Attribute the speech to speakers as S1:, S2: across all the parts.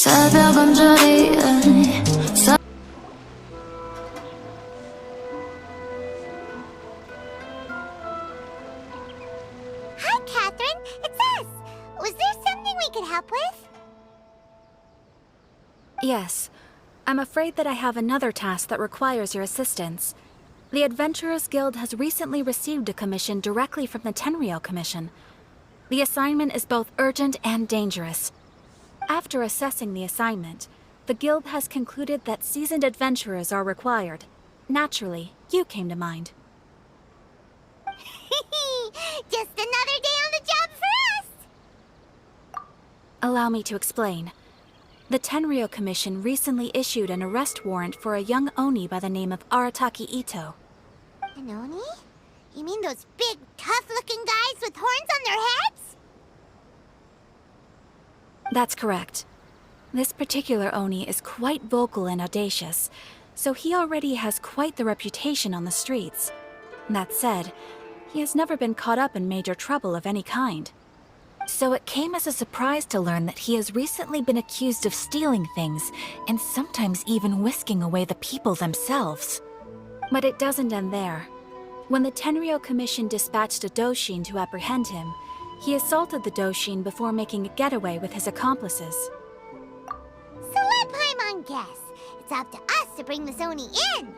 S1: 새벽은 저리에
S2: Hi, Catherine. It's us. Was there something we could help with?
S3: Yes. I'm afraid that I have another task that requires your assistance. The Adventurers Guild has recently received a commission directly from the Tenryou Commission. The assignment is both urgent and dangerous. After assessing the assignment, the Guild has concluded that seasoned adventurers are required. Naturally, you came to mind.
S2: Just another day on the job for us!
S3: Allow me to explain. The Tenryou Commission recently issued an arrest warrant for a young Oni by the name of Arataki Itto.
S2: An Oni? You mean those big, tough-looking guys with horns on their heads?
S3: That's correct. This particular Oni is quite vocal and audacious, so he already has quite the reputation on the streets. That said, he has never been caught up in major trouble of any kind. So it came as a surprise to learn that he has recently been accused of stealing things, and sometimes even whisking away the people themselves. But it doesn't end there. When the Tenryou Commission dispatched a Doshin to apprehend him, he assaulted the Doshin before making a getaway with his accomplices.
S2: So let Paimon guess. It's up to us to bring this Oni in.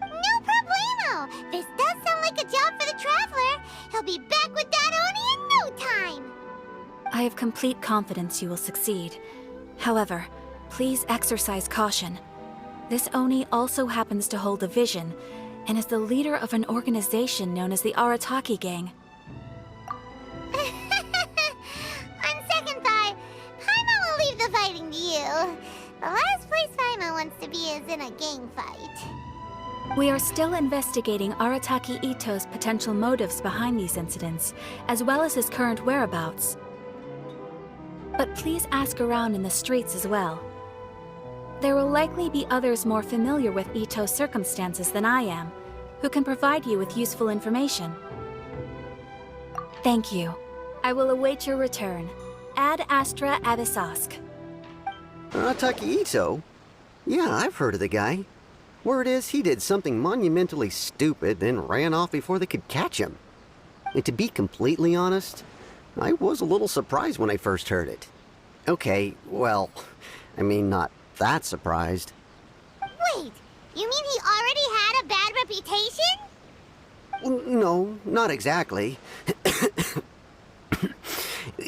S2: No problemo! This does sound like a job for the Traveler. He'll be back with that Oni in no time.
S3: I have complete confidence you will succeed. However, please exercise caution. This Oni also happens to hold a vision, and is the leader of an organization known as the Arataki Gang.
S2: On second thought, Paimon will leave the fighting to you. The last place Paimon wants to be is in a gang fight.
S3: We are still investigating Arataki Itto's potential motives behind these incidents, as well as his current whereabouts. But please ask around in the streets as well. There will likely be others more familiar with Itto's circumstances than I am, who can provide you with useful information. Thank you. I will await your return. Ad Astra Abyssosque.
S4: Arataki Itto? Yeah, I've heard of the guy. Word is he did something monumentally stupid, then ran off before they could catch him. And to be completely honest, I was a little surprised when I first heard it. Okay, well, I mean, not that surprised.
S2: Wait, you mean he already had a bad reputation?
S4: No, not exactly.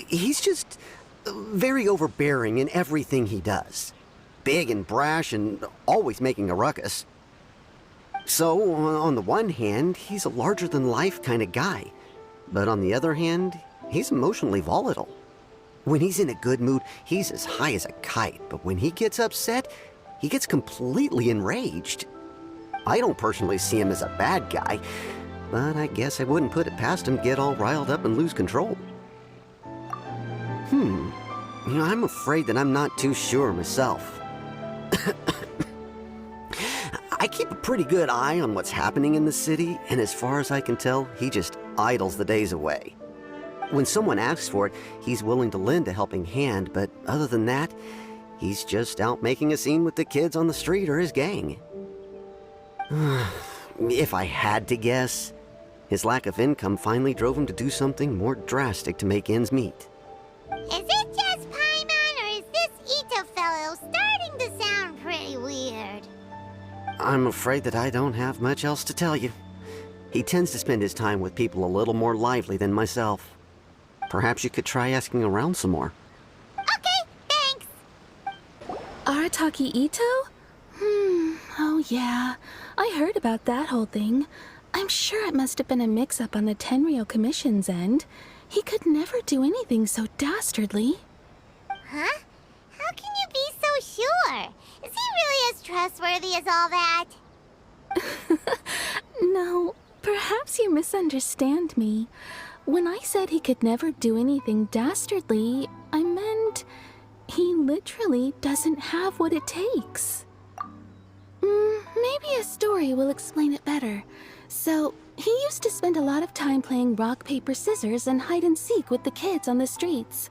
S4: He's just very overbearing in everything he does. Big and brash and always making a ruckus. So, on the one hand, he's a larger-than-life kind of guy. But on the other hand, he's emotionally volatile. When he's in a good mood, he's as high as a kite, but when he gets upset, he gets completely enraged. I don't personally see him as a bad guy, but I guess I wouldn't put it past him to get all riled up and lose control. I'm afraid that I'm not too sure myself. I keep a pretty good eye on what's happening in the city, and as far as I can tell, he just idles the days away. When someone asks for it, he's willing to lend a helping hand, but other than that, he's just out making a scene with the kids on the street or his gang. If I had to guess, his lack of income finally drove him to do something more drastic to make ends meet.
S2: Is it just Paimon, or is this Itto fellow starting to sound pretty weird?
S4: I'm afraid that I don't have much else to tell you. He tends to spend his time with people a little more lively than myself. Perhaps you could try asking around some more.
S2: Okay, thanks.
S5: Arataki Itto? Oh yeah. I heard about that whole thing. I'm sure it must have been a mix-up on the Tenryou Commission's end. He could never do anything so dastardly.
S2: Huh? How can you be so sure? Is he really as trustworthy as all that?
S5: No, perhaps you misunderstand me. When I said he could never do anything dastardly, I meant he literally doesn't have what it takes. Maybe a story will explain it better. So, he used to spend a lot of time playing rock, paper, scissors and hide and seek with the kids on the streets.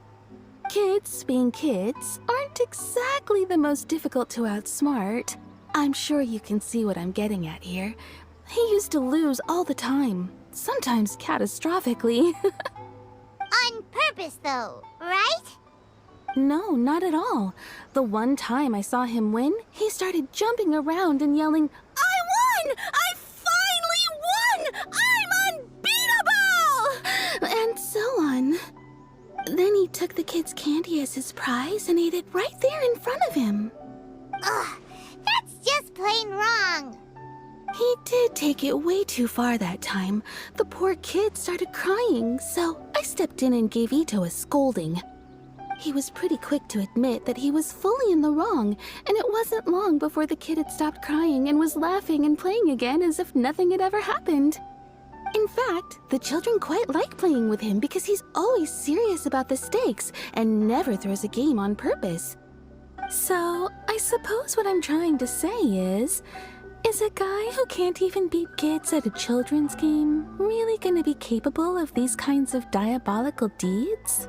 S5: Kids, being kids, aren't exactly the most difficult to outsmart. I'm sure you can see what I'm getting at here. He used to lose all the time, sometimes catastrophically.
S2: On purpose, though, right?
S5: No, not at all. The one time I saw him win, he started jumping around and yelling, "I won! I finally won! I'm unbeatable!" And so on. Then he took the kid's candy as his prize and ate it right there in front of him.
S2: Ugh, that's just plain wrong.
S5: He did take it way too far that time. The poor kid started crying, so I stepped in and gave Itto a scolding. He was pretty quick to admit that he was fully in the wrong, and it wasn't long before the kid had stopped crying and was laughing and playing again as if nothing had ever happened. In fact, the children quite like playing with him because he's always serious about the stakes and never throws a game on purpose. So, I suppose what I'm trying to say is a guy who can't even beat kids at a children's game really gonna be capable of these kinds of diabolical deeds?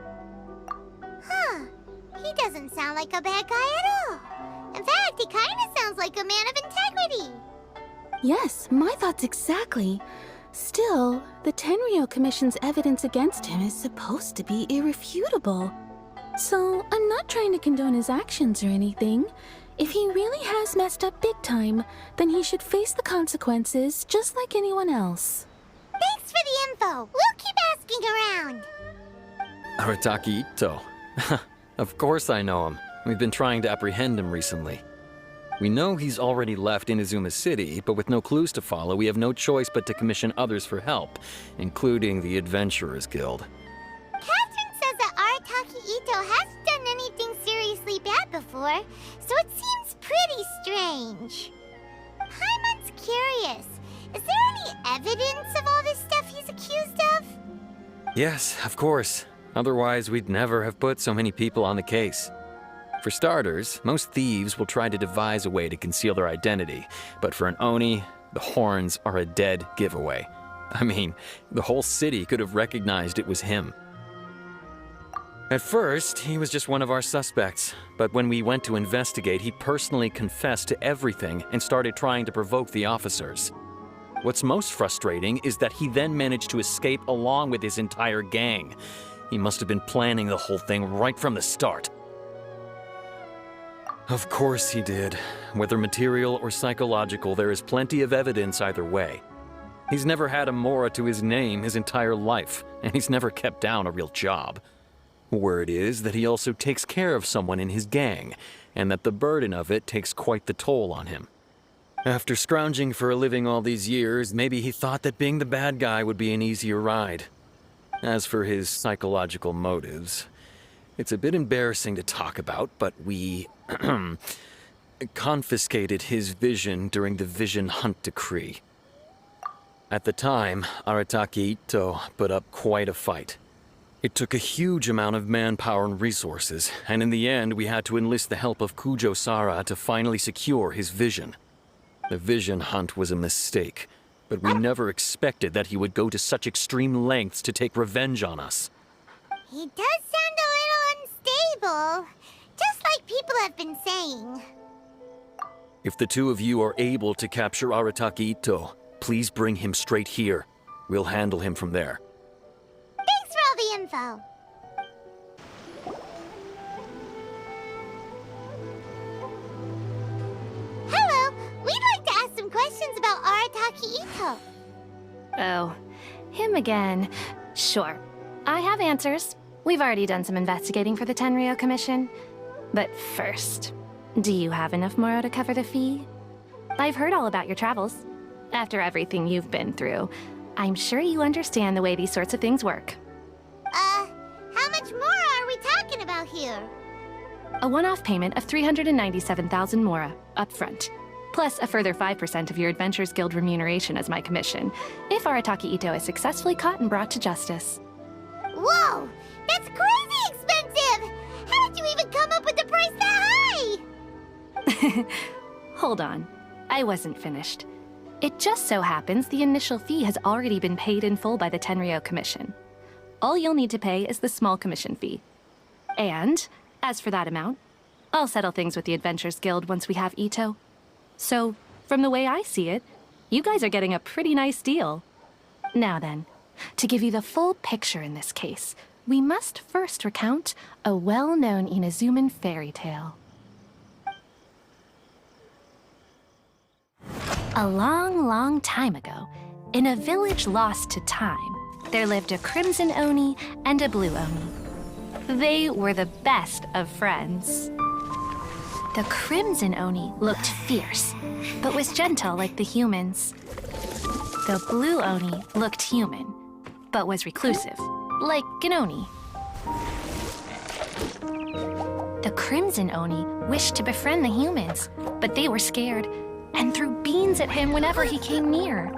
S2: Huh. He doesn't sound like a bad guy at all. In fact, he kind of sounds like a man of integrity.
S5: Yes, my thoughts exactly. Still, the Tenryou Commission's evidence against him is supposed to be irrefutable. So, I'm not trying to condone his actions or anything. If he really has messed up big time, then he should face the consequences just like anyone else.
S2: Thanks for the info. We'll keep asking around.
S1: Arataki Itto. Of course I know him. We've been trying to apprehend him recently. We know he's already left Inazuma City, but with no clues to follow, we have no choice but to commission others for help, including the Adventurers Guild.
S2: Catherine says that Arataki Itto hasn't done anything seriously bad before, so it seems pretty strange. Paimon's curious. Is there any evidence of all this stuff he's accused of?
S1: Yes, of course. Otherwise, we'd never have put so many people on the case. For starters, most thieves will try to devise a way to conceal their identity, but for an Oni, the horns are a dead giveaway. I mean, the whole city could have recognized it was him. At first, he was just one of our suspects, but when we went to investigate, he personally confessed to everything and started trying to provoke the officers. What's most frustrating is that he then managed to escape along with his entire gang. He must have been planning the whole thing right from the start. Of course he did. Whether material or psychological, there is plenty of evidence either way. He's never had a Mora to his name his entire life, and he's never kept down a real job. Word is that he also takes care of someone in his gang, and that the burden of it takes quite the toll on him. After scrounging for a living all these years, maybe he thought that being the bad guy would be an easier ride. As for his psychological motives, it's a bit embarrassing to talk about, but we confiscated his vision during the Vision Hunt Decree. At the time, Arataki Itto put up quite a fight. It took a huge amount of manpower and resources, and in the end we had to enlist the help of Kujo Sara to finally secure his vision. The Vision Hunt was a mistake, but we never expected that he would go to such extreme lengths to take revenge on us.
S2: He does sound a little unstable, just like people have been saying.
S1: If the two of you are able to capture Arataki Itto, please bring him straight here. We'll handle him from there.
S2: Thanks for all the info. Hello, we'd like to ask some questions about Arataki Itto.
S6: Oh, him again. Sure. I have answers. We've already done some investigating for the Tenryou Commission. But first, do you have enough Moro to cover the fee? I've heard all about your travels. After everything you've been through, I'm sure you understand the way these sorts of things work.
S2: How much more are we talking about here?
S6: A one-off payment of 397,000 Mora, up front. Plus a further 5% of your Adventurers Guild remuneration as my commission, if Arataki Itto is successfully caught and brought to justice.
S2: Whoa! That's crazy expensive! How did you even come up with the price that high?
S6: Hold on. I wasn't finished. It just so happens the initial fee has already been paid in full by the Tenryou Commission. All you'll need to pay is the small commission fee. And, as for that amount, I'll settle things with the Adventurers Guild once we have Itto. So, from the way I see it, you guys are getting a pretty nice deal. Now then, to give you the full picture in this case, we must first recount a well-known Inazuman fairy tale. A long, long time ago, in a village lost to time, there lived a crimson Oni and a blue Oni. They were the best of friends. The crimson Oni looked fierce, but was gentle like the humans. The blue Oni looked human, but was reclusive, like an Oni. The crimson Oni wished to befriend the humans, but they were scared and threw beans at him whenever he came near.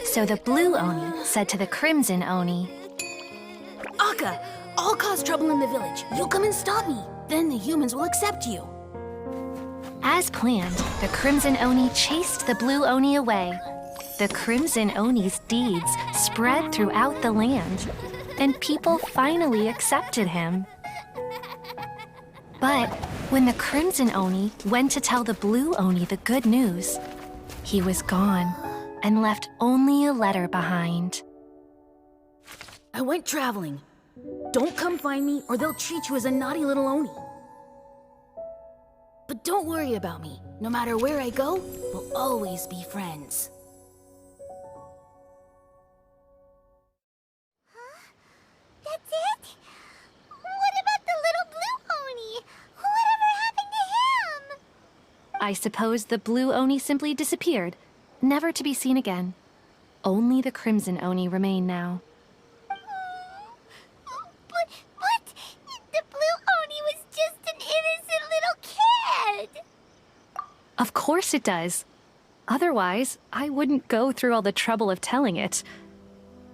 S6: So the blue Oni said to the crimson Oni,
S5: Akka, I'll cause trouble in the village. You'll come and stop me. Then the humans will accept you.
S6: As planned, the crimson Oni chased the blue Oni away. The crimson Oni's deeds spread throughout the land, and people finally accepted him. But when the crimson Oni went to tell the blue Oni the good news, he was gone and left only a letter behind.
S5: I went traveling. Don't come find me or they'll treat you as a naughty little Oni. But don't worry about me. No matter where I go, we'll always be friends.
S2: That's it? What about the little blue Oni? Whatever happened to him?
S6: I suppose the blue Oni simply disappeared, never to be seen again. Only the crimson Oni remain now.
S2: But the blue Oni was just an innocent little kid.
S6: Of course it does. Otherwise, I wouldn't go through all the trouble of telling it.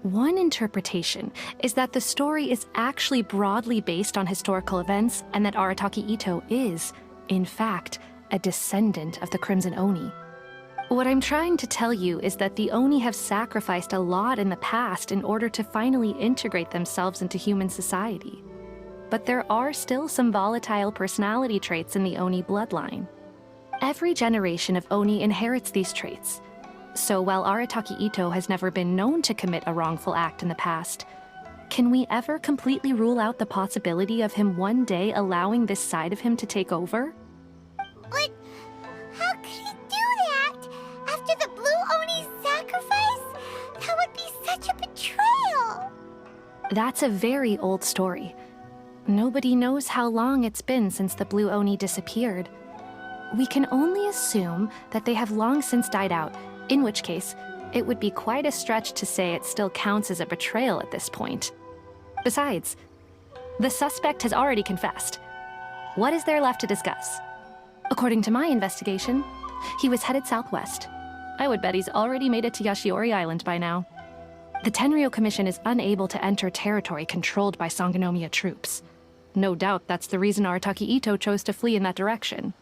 S6: One interpretation is that the story is actually broadly based on historical events and that Arataki Itto is, in fact, a descendant of the Crimson Oni. What I'm trying to tell you is that the Oni have sacrificed a lot in the past in order to finally integrate themselves into human society. But there are still some volatile personality traits in the Oni bloodline. Every generation of Oni inherits these traits. So while Arataki Itto has never been known to commit a wrongful act in the past, can we ever completely rule out the possibility of him one day allowing this side of him to take over?
S2: But how could he do that? After the blue Oni's sacrifice? That would be such a betrayal.
S6: That's a very old story. Nobody knows how long it's been since the blue Oni disappeared. We can only assume that they have long since died out, in which case, it would be quite a stretch to say it still counts as a betrayal at this point. Besides, the suspect has already confessed. What is there left to discuss? According to my investigation, he was headed southwest. I would bet he's already made it to Yashiori Island by now. The Tenryou Commission is unable to enter territory controlled by Sangonomiya troops. No doubt that's the reason Arataki Itto chose to flee in that direction.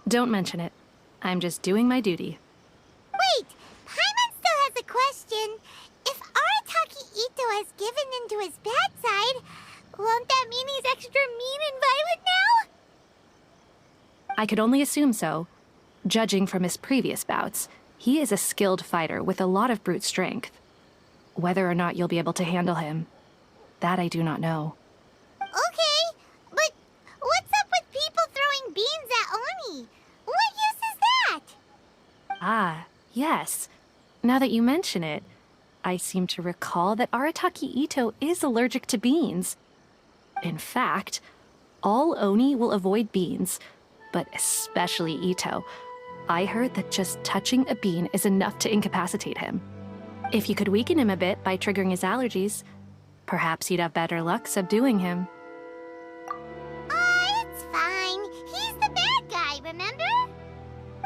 S6: Don't mention it. I'm just doing my duty.
S2: Wait, Paimon still has a question. If Arataki Itto has given in to his bad side, won't that mean he's extra mean and violent now?
S6: I could only assume so. Judging from his previous bouts, he is a skilled fighter with a lot of brute strength. Whether or not you'll be able to handle him, that I do not know.
S2: Okay, but what's up with people throwing beans at Oni? What use is that?
S6: Ah, yes. Now that you mention it, I seem to recall that Arataki Itto is allergic to beans. In fact, all Oni will avoid beans, but especially Itto. I heard that just touching a bean is enough to incapacitate him. If you could weaken him a bit by triggering his allergies, perhaps you'd have better luck subduing him.
S2: It's fine. He's the bad guy, remember?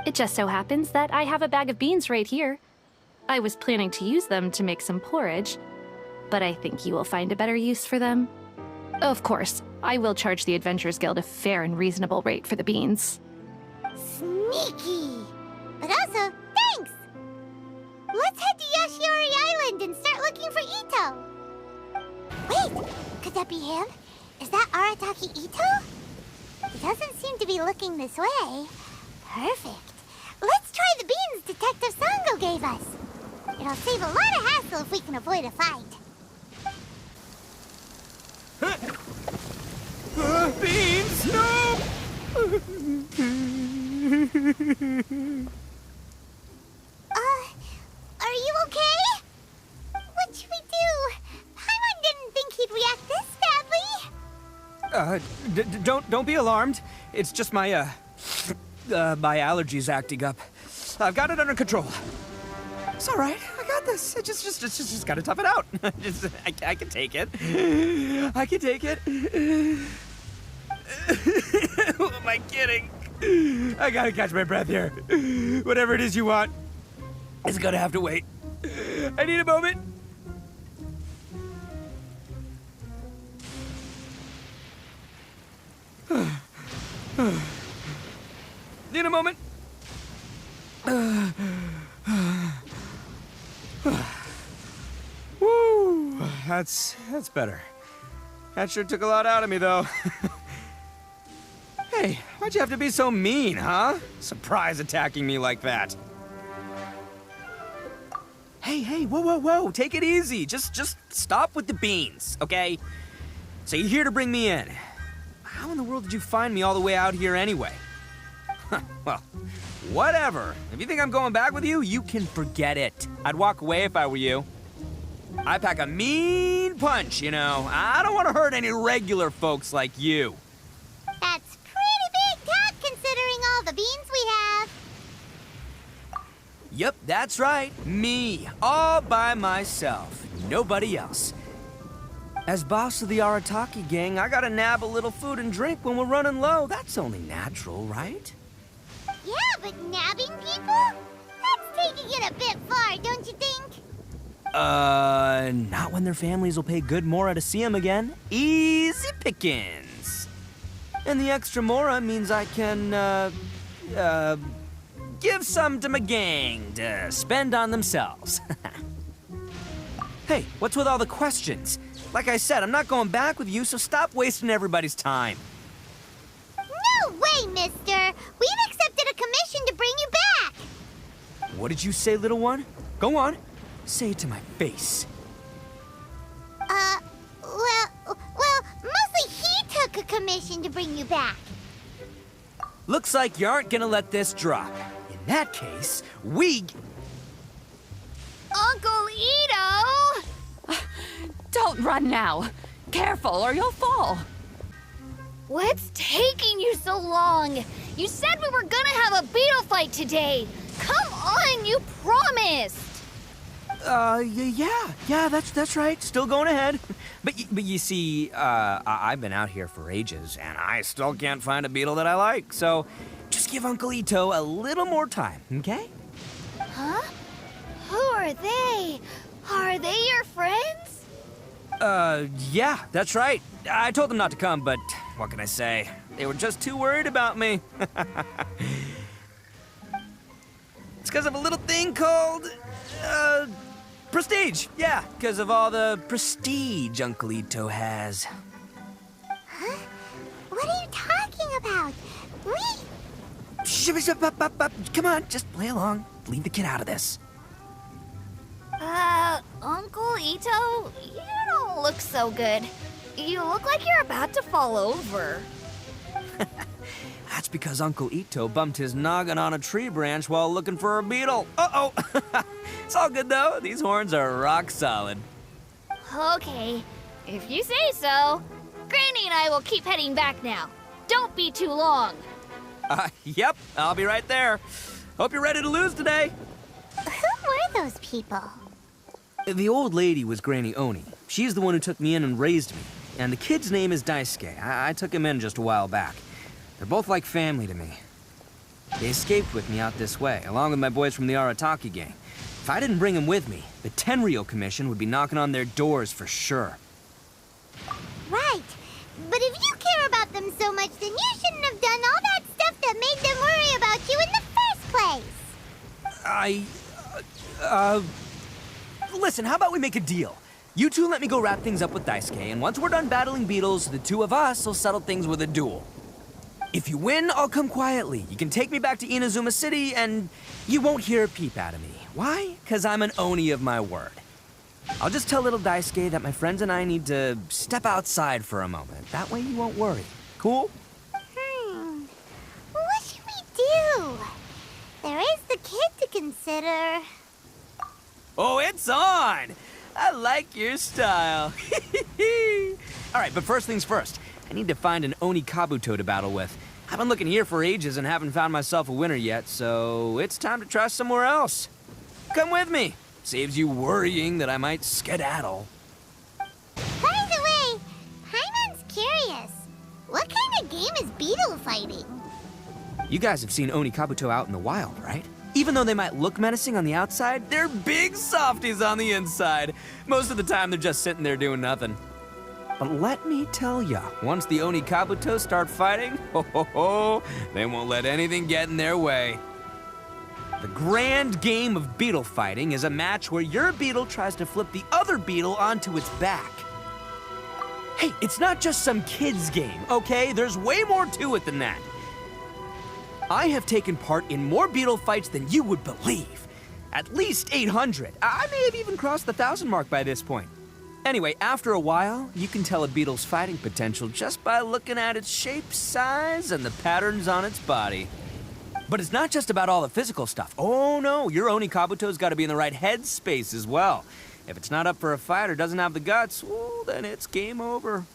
S6: It just so happens that I have a bag of beans right here. I was planning to use them to make some porridge, but I think you will find a better use for them. Of course, I will charge the Adventurers Guild a fair and reasonable rate for the beans.
S2: Sneaky. But also, thanks. Let's head to Yashiori Island and start Could that be him? Is that Arataki Itto? He doesn't seem to be looking this way. Perfect. Let's try the beans Detective Sango gave us. It'll save a lot of hassle if we can avoid a fight.
S7: Beans, no!
S2: Are you okay? What should we do? Paimon didn't think he'd react this badly.
S7: Don't be alarmed. It's just my my allergies acting up. I've got it under control. It's all right. I got this. Just gotta tough it out. I can take it. I can take it. Who am I kidding? I gotta catch my breath here. Whatever it is you want, it's gonna have to wait. I need a moment. Need a moment. Woo! That's better. That sure took a lot out of me, though. Hey, why'd you have to be so mean, huh? Surprise attacking me like that. Hey, whoa. Take it easy. Just stop with the beans, okay? So you're here to bring me in. How in the world did you find me all the way out here anyway? Well, whatever. If you think I'm going back with you, you can forget it. I'd walk away if I were you. I pack a mean punch, you know. I don't want to hurt any regular folks like you.
S2: That's pretty big talk considering all the beans we have.
S7: Yep, that's right. Me, all by myself. Nobody else. As boss of the Arataki gang, I gotta nab a little food and drink when we're running low. That's only natural, right?
S2: Yeah, but nabbing people? That's taking it a bit far, don't you think?
S7: Not when their families will pay good mora to see them again. Easy pickings. And the extra mora means I can, give some to my gang to spend on themselves. Hey, what's with all the questions? Like I said, I'm not going back with you, so stop wasting everybody's time.
S2: No way, mister! We've accepted a commission to bring you back!
S7: What did you say, little one? Go on. Say it to my face.
S2: Well, mostly he took a commission to bring you back.
S7: Looks like you aren't gonna let this drop. In that case, we...
S5: Uncle Itto!
S3: Don't run now. Careful or you'll fall.
S8: What's taking you so long? You said we were gonna have a beetle fight today. Come on, you promised.
S7: Yeah, that's right. Still going ahead. But you see, I've been out here for ages, and I still can't find a beetle that I like. So, just give Uncle Itto a little more time, okay?
S8: Huh? Who are they? Are they your friends?
S7: Yeah, that's right. I told them not to come, but what can I say? They were just too worried about me. It's because of a little thing called, prestige. Yeah, because of all the prestige Uncle Itto has.
S2: Huh? What are you talking about?
S7: Come on, just play along. Leave the kid out of this.
S8: Uncle Itto, you don't look so good. You look like you're about to fall over.
S7: That's because Uncle Itto bumped his noggin on a tree branch while looking for a beetle. Uh-oh! It's all good, though. These horns are rock solid.
S8: Okay, if you say so. Granny and I will keep heading back now. Don't be too long.
S7: Yep, I'll be right there. Hope you're ready to lose today.
S2: Who were those people?
S7: The old lady was Granny Oni. She's the one who took me in and raised me. And the kid's name is Daisuke. I took him in just a while back. They're both like family to me. They escaped with me out this way, along with my boys from the Arataki gang. If I didn't bring them with me, the Tenryou Commission would be knocking on their doors for sure.
S2: Right. But if you care about them so much, then you shouldn't have done all that stuff that made them worry about you in the first place.
S7: Listen, how about we make a deal? You two let me go wrap things up with Daisuke, and once we're done battling beetles, the two of us will settle things with a duel. If you win, I'll come quietly. You can take me back to Inazuma City, and you won't hear a peep out of me. Why? Because I'm an Oni of my word. I'll just tell little Daisuke that my friends and I need to step outside for a moment. That way you won't worry. Cool?
S2: What should we do? There is the kid to consider.
S7: Oh, it's on! I like your style. All right, but first things first. I need to find an Oni Kabuto to battle with. I've been looking here for ages and haven't found myself a winner yet, so it's time to try somewhere else. Come with me. Saves you worrying that I might skedaddle.
S2: By the way, Paimon's curious. What kind of game is beetle fighting?
S7: You guys have seen Oni Kabuto out in the wild, right? Even though they might look menacing on the outside, they're big softies on the inside. Most of the time, they're just sitting there doing nothing. But let me tell ya, once the Oni Kabuto start fighting, they won't let anything get in their way. The grand game of beetle fighting is a match where your beetle tries to flip the other beetle onto its back. Hey, it's not just some kid's game, okay? There's way more to it than that. I have taken part in more beetle fights than you would believe. At least 800. I may have even crossed the 1,000 mark by this point. Anyway, after a while, you can tell a beetle's fighting potential just by looking at its shape, size, and the patterns on its body. But it's not just about all the physical stuff. Oh no, your Oni Kabuto's got to be in the right headspace as well. If it's not up for a fight or doesn't have the guts, well, then it's game over.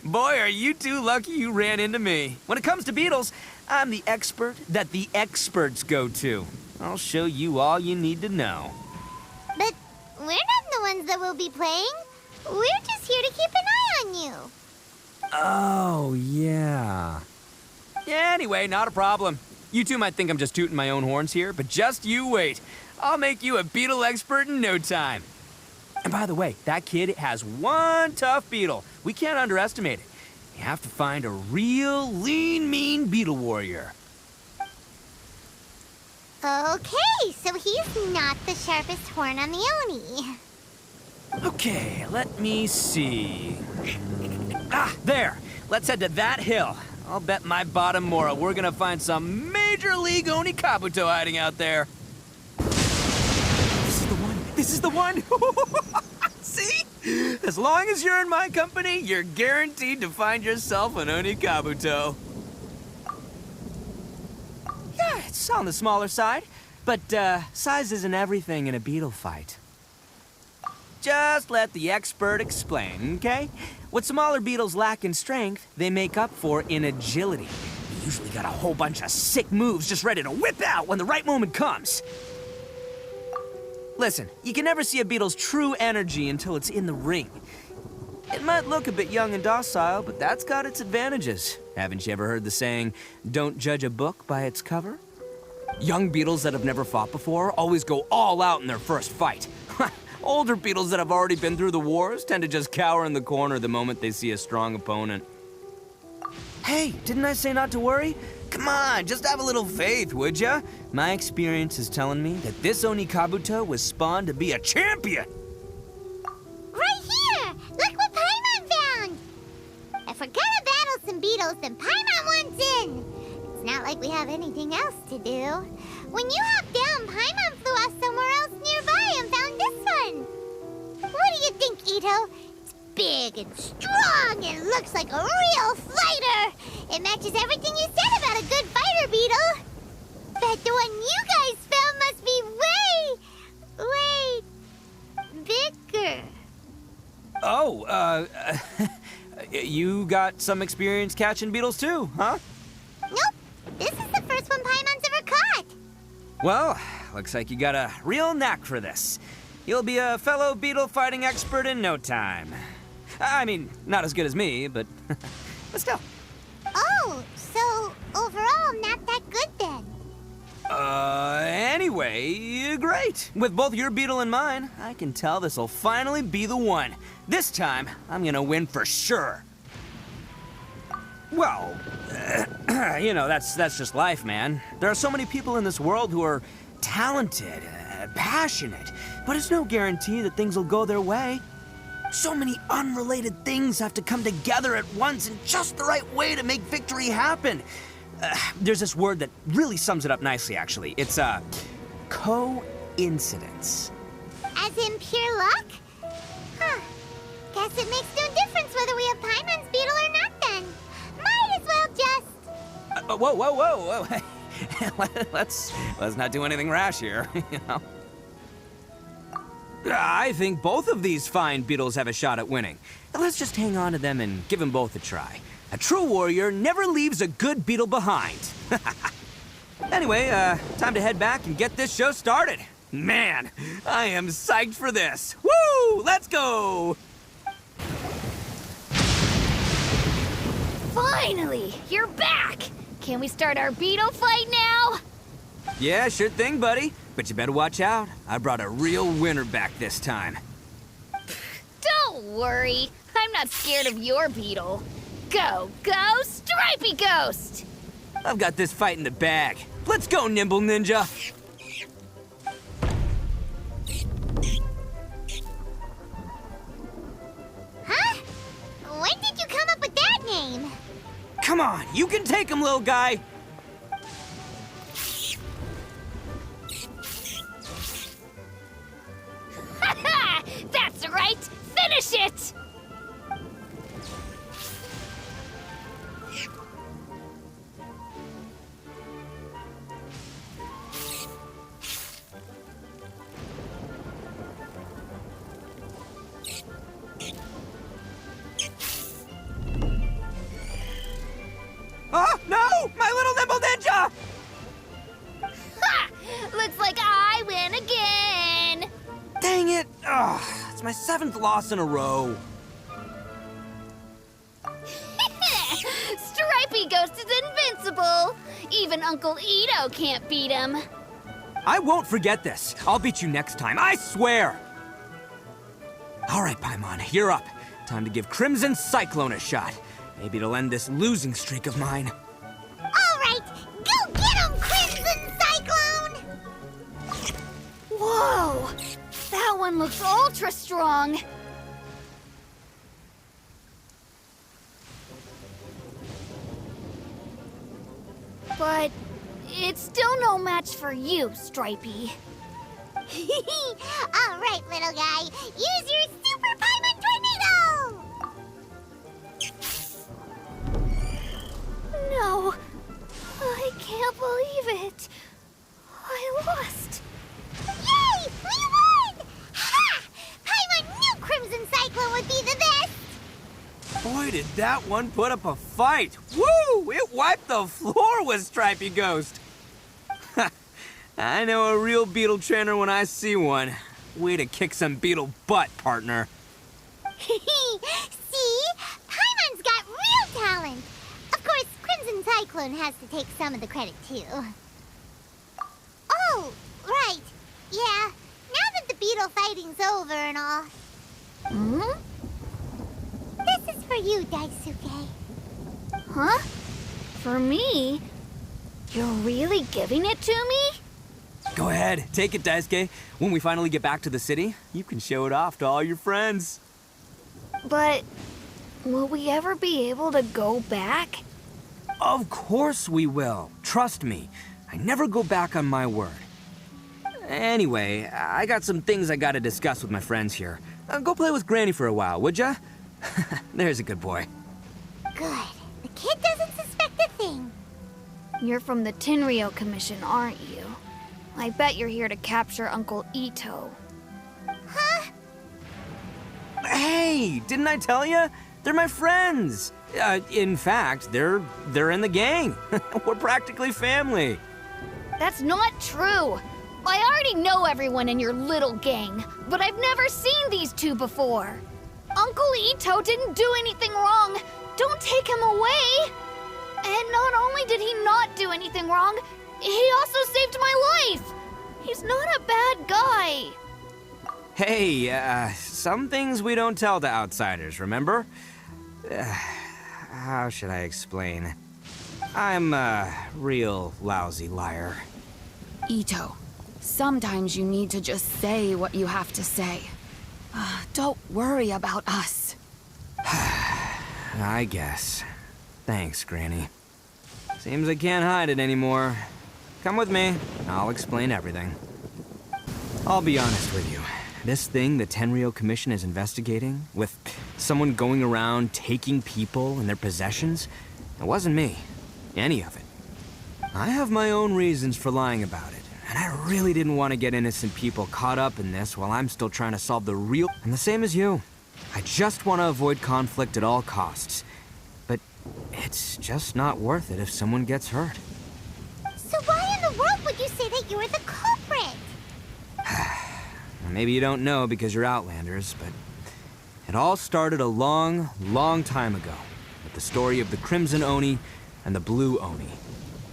S7: Boy, are you two lucky you ran into me. When it comes to beetles, I'm the expert that the experts go to. I'll show you all you need to know.
S2: But we're not the ones that will be playing. We're just here to keep an eye on you.
S7: Oh, yeah. Yeah, anyway, not a problem. You two might think I'm just tooting my own horns here, but just you wait. I'll make you a beetle expert in no time. And by the way, that kid has one tough beetle. We can't underestimate it. You have to find a real lean, mean beetle warrior.
S2: Okay, so he's not the sharpest horn on the Oni.
S7: Okay, let me see. Ah, there. Let's head to that hill. I'll bet my bottom moral we're gonna find some major league Oni Kabuto hiding out there. This is the one. This is the one. See? As long as you're in my company, you're guaranteed to find yourself an Oni Kabuto. Yeah, it's on the smaller side, but size isn't everything in a beetle fight. Just let the expert explain, okay? What smaller beetles lack in strength, they make up for in agility. They usually got a whole bunch of sick moves just ready to whip out when the right moment comes. Listen, you can never see a beetle's true energy until it's in the ring. It might look a bit young and docile, but that's got its advantages. Haven't you ever heard the saying, don't judge a book by its cover? Young beetles that have never fought before always go all out in their first fight. Older beetles that have already been through the wars tend to just cower in the corner the moment they see a strong opponent. Hey, didn't I say not to worry? Come on, just have a little faith, would ya? My experience is telling me that this Oni Kabuto was spawned to be a champion.
S2: Right here! Look what Paimon found! If we're gonna battle some beetles, then Paimon wants in! It's not like we have anything else to do. When you hopped down, Paimon flew off somewhere else nearby and found this one. What do you think, Itto? It's big and strong and looks like a real fighter! It matches everything you said about a good fighter beetle! Bet the one you guys found must be way bigger.
S7: Oh, you got some experience catching beetles too, huh?
S2: Nope. This is the first one Paimon's ever caught.
S7: Well, looks like you got a real knack for this. You'll be a fellow beetle fighting expert in no time. I mean, not as good as me, but still.
S2: Oh, so overall not that good then.
S7: Anyway, great. With both your beetle and mine, I can tell this'll finally be the one. This time, I'm gonna win for sure. Well, you know, that's just life, man. There are so many people in this world who are talented, passionate, but it's no guarantee that things will go their way. So many unrelated things have to come together at once in just the right way to make victory happen. There's this word that really sums it up nicely, actually. It's, coincidence.
S2: As in pure luck? Huh. Guess it makes no difference whether we have Paimon's beetle or not then. Might as well just...
S7: Whoa. let's not do anything rash here, you know? I think both of these fine beetles have a shot at winning. Let's just hang on to them and give them both a try. A true warrior never leaves a good beetle behind. Anyway, time to head back and get this show started. Man, I am psyched for this. Woo! Let's go!
S8: Finally, you're back! Can we start our beetle fight now?
S7: Yeah, sure thing, buddy. But you better watch out. I brought a real winner back this time.
S8: Don't worry. I'm not scared of your beetle. Go, Stripey Ghost!
S7: I've got this fight in the bag. Let's go, Nimble Ninja!
S2: Huh? When did you come up with that name?
S7: Come on, you can take him, little guy!
S8: That's right! Finish it!
S7: Oh, no! My little Nimble Ninja!
S8: Ha! Looks like I win again!
S7: Dang it! Ugh, it's my 7th loss in a row.
S8: Stripey Ghost is invincible! Even Uncle Itto can't beat him.
S7: I won't forget this. I'll beat you next time, I swear! All right, Paimon, you're up. Time to give Crimson Cyclone a shot. Maybe it'll end this losing streak of mine.
S2: All right, go get him, Crimson Cyclone!
S8: Whoa! That one looks ultra strong. But it's still no match for you, Stripey.
S2: All right, little guy, use your Super Paimon Tornado!
S8: No, I can't believe it. I lost.
S2: Yay! We won! Ha! Paimon knew Crimson Cyclone would be the best!
S7: Boy, did that one put up a fight. Woo! It wiped the floor with Stripey Ghost. I know a real beetle trainer when I see one. Way to kick some beetle butt, partner.
S2: See? Paimon's got real talent! Of course, Crimson Cyclone has to take some of the credit, too. Oh, right. Yeah, now that the beetle fighting's over and all.
S8: Hmm?
S2: This is for you, Daisuke.
S8: Huh? For me? You're really giving it to me?
S7: Go ahead, take it, Daisuke. When we finally get back to the city, you can show it off to all your friends.
S8: But will we ever be able to go back?
S7: Of course we will. Trust me. I never go back on my word. Anyway, I got some things I gotta discuss with my friends here. Go play with Granny for a while, would ya? There's a good boy.
S2: Good. The kid doesn't suspect a thing.
S8: You're from the Tenryou Commission, aren't you? I bet you're here to capture Uncle Itto.
S2: Huh?
S7: Hey, didn't I tell you? They're my friends. In fact, they're in the gang. We're practically family.
S8: That's not true. I already know everyone in your little gang, but I've never seen these two before. Uncle Itto didn't do anything wrong. Don't take him away. And not only did he not do anything wrong, he also saved my life. He's not a bad guy.
S7: Hey, some things we don't tell to outsiders, remember? How should I explain? I'm a real lousy liar.
S9: Itto, Sometimes you need to just say what you have to say. Don't worry about us.
S7: I guess. Thanks, Granny. Seems I can't hide it anymore. Come with me. I'll explain everything. I'll be honest with you. This thing the Tenryou Commission is investigating, with someone going around taking people and their possessions, it wasn't me. Any of it. I have my own reasons for lying about it, and I really didn't want to get innocent people caught up in this while I'm still trying to solve the real... And the same as you. I just want to avoid conflict at all costs. But it's just not worth it if someone gets hurt.
S2: So why in the world would you say that you were the culprit?
S7: Maybe you don't know because you're Outlanders, but it all started a long, long time ago with the story of the Crimson Oni and the Blue Oni.